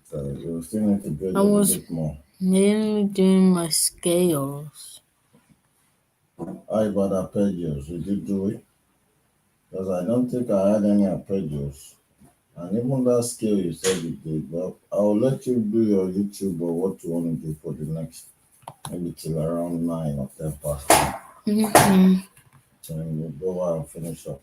So you still need to build I a little was- bit more. Mainly doing my scales. How about arpeggios? Did you do it? Because I don't think I had any arpeggios. And even that scale you said you did, but I'll let you do your YouTube or what you want to do for the next, maybe till around 9 or 10 past. Mm-hmm. So we'll go out and finish up.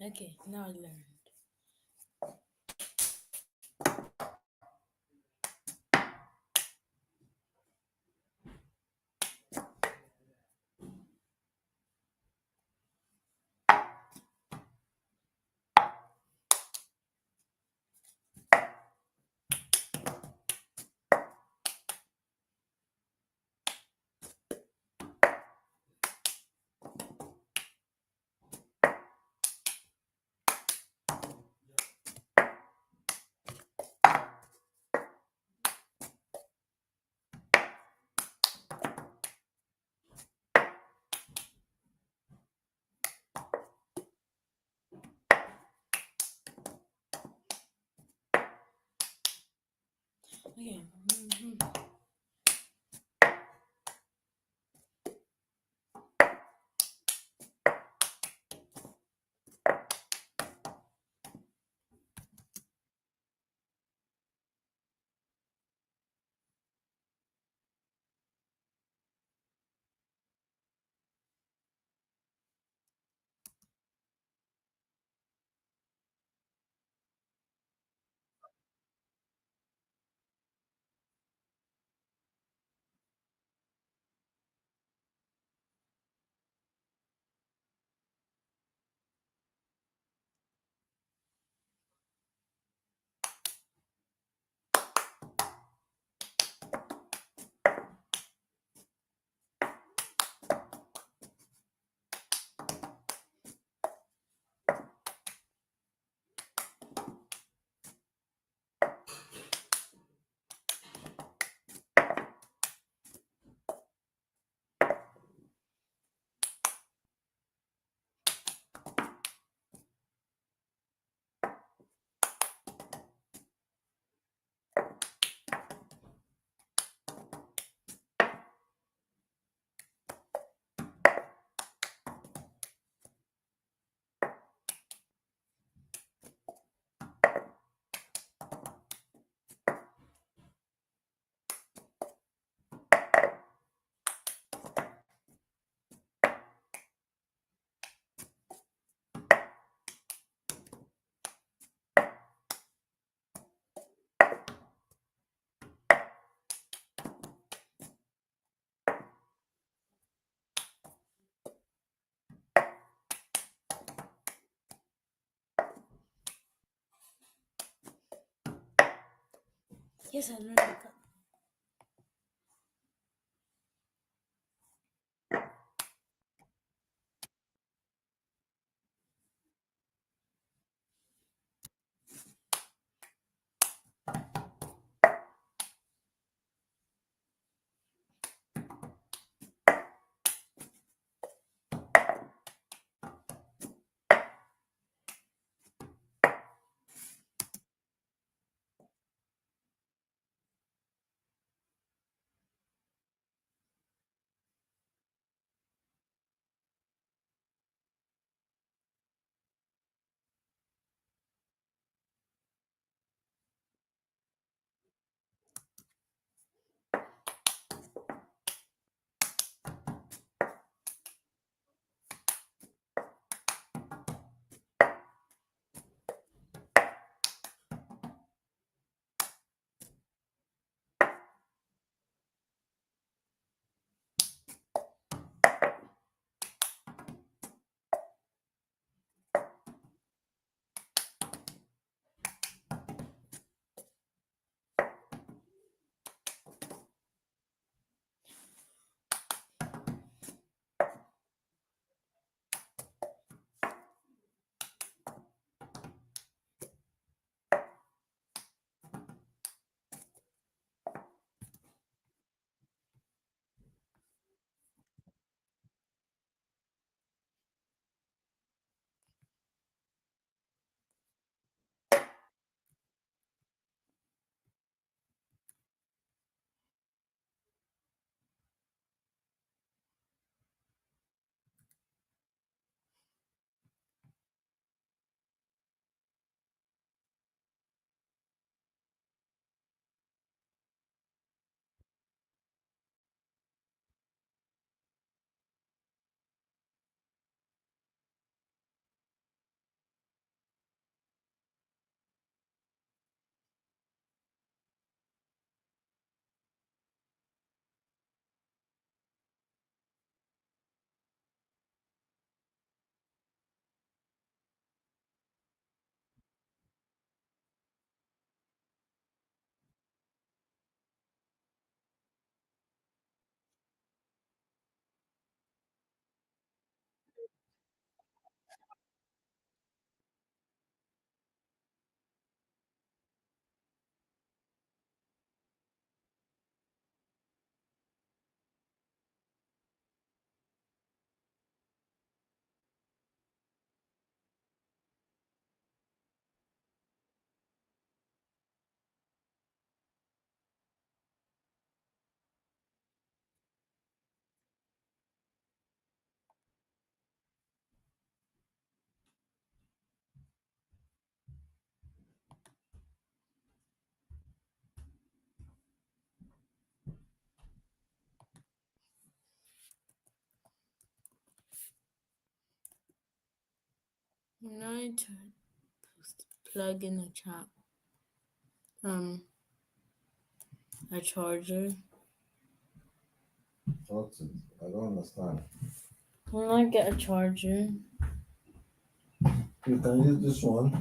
Okay, now I learned. Okay. Yes, I learned it. trying to plug in um a charger. What's it? I don't understand. When I get a charger, You can use this one.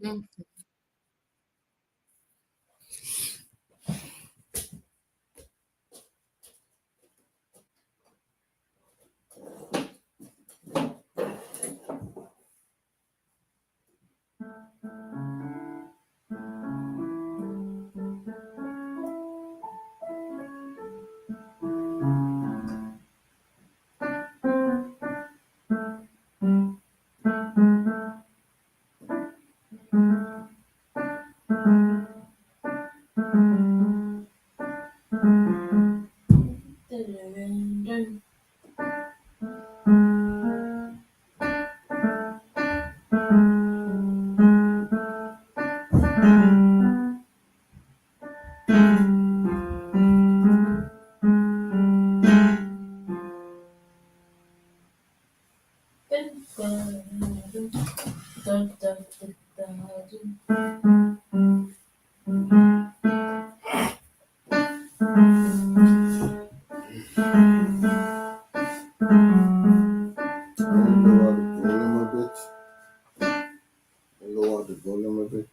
Mm. Lower the volume a bit.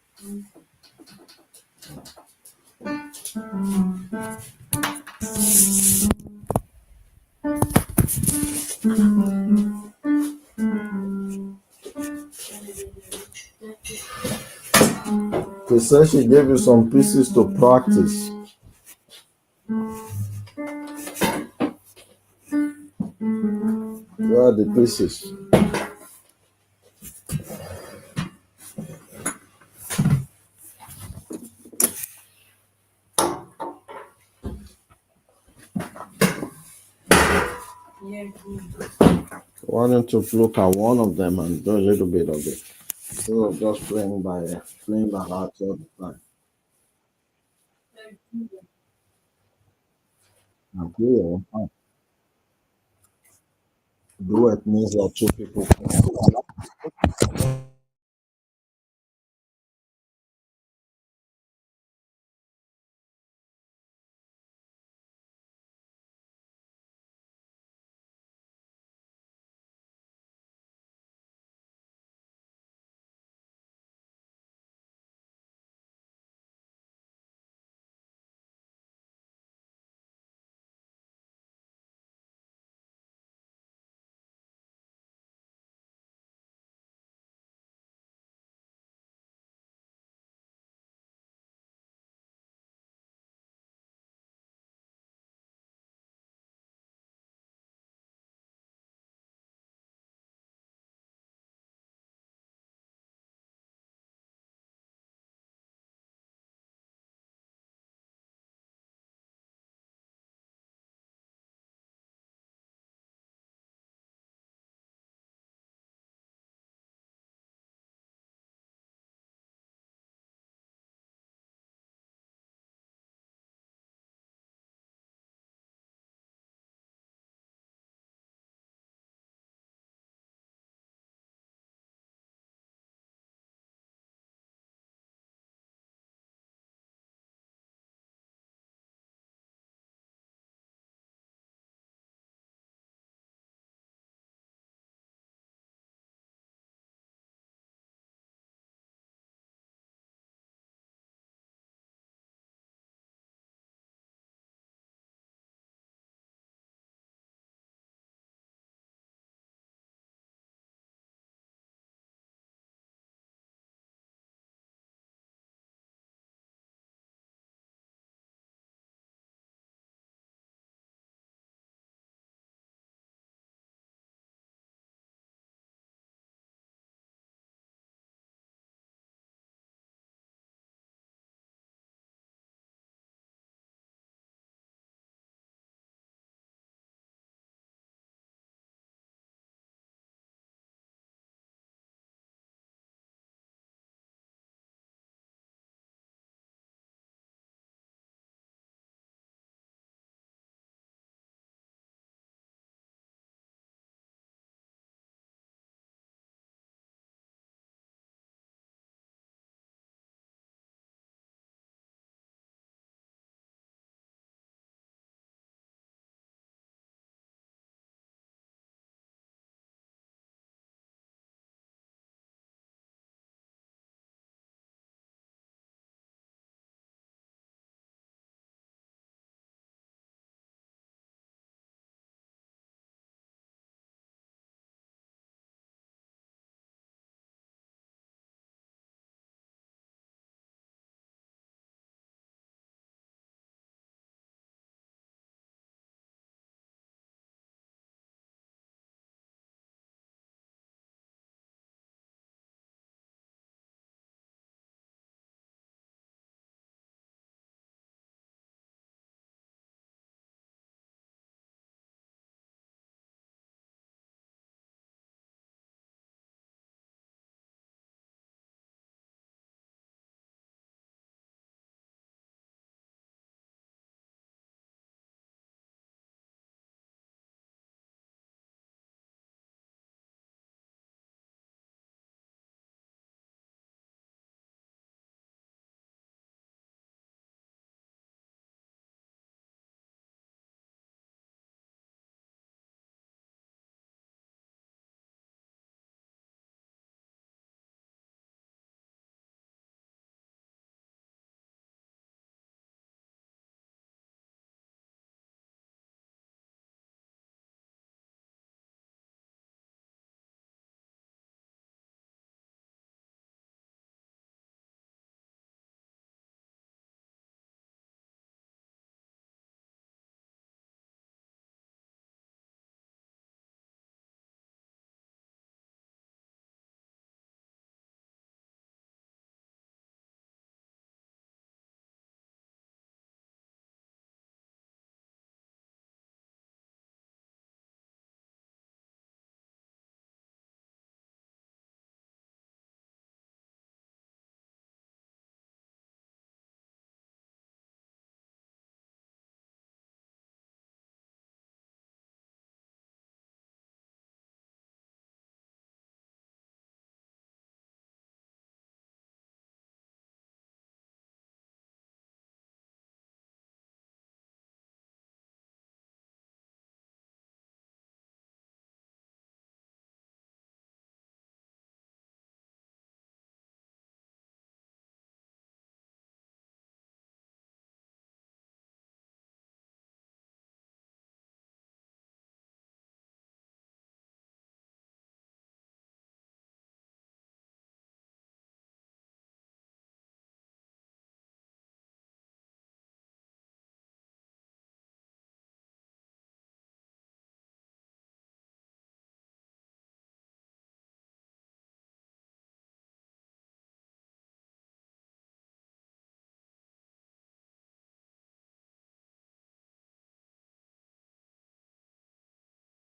They said she gave you some pieces to practice. Where are the pieces? Why don't you look at one of them and do a little bit of it? So just playing by heart all the time. And play your own part. Duet means that two people.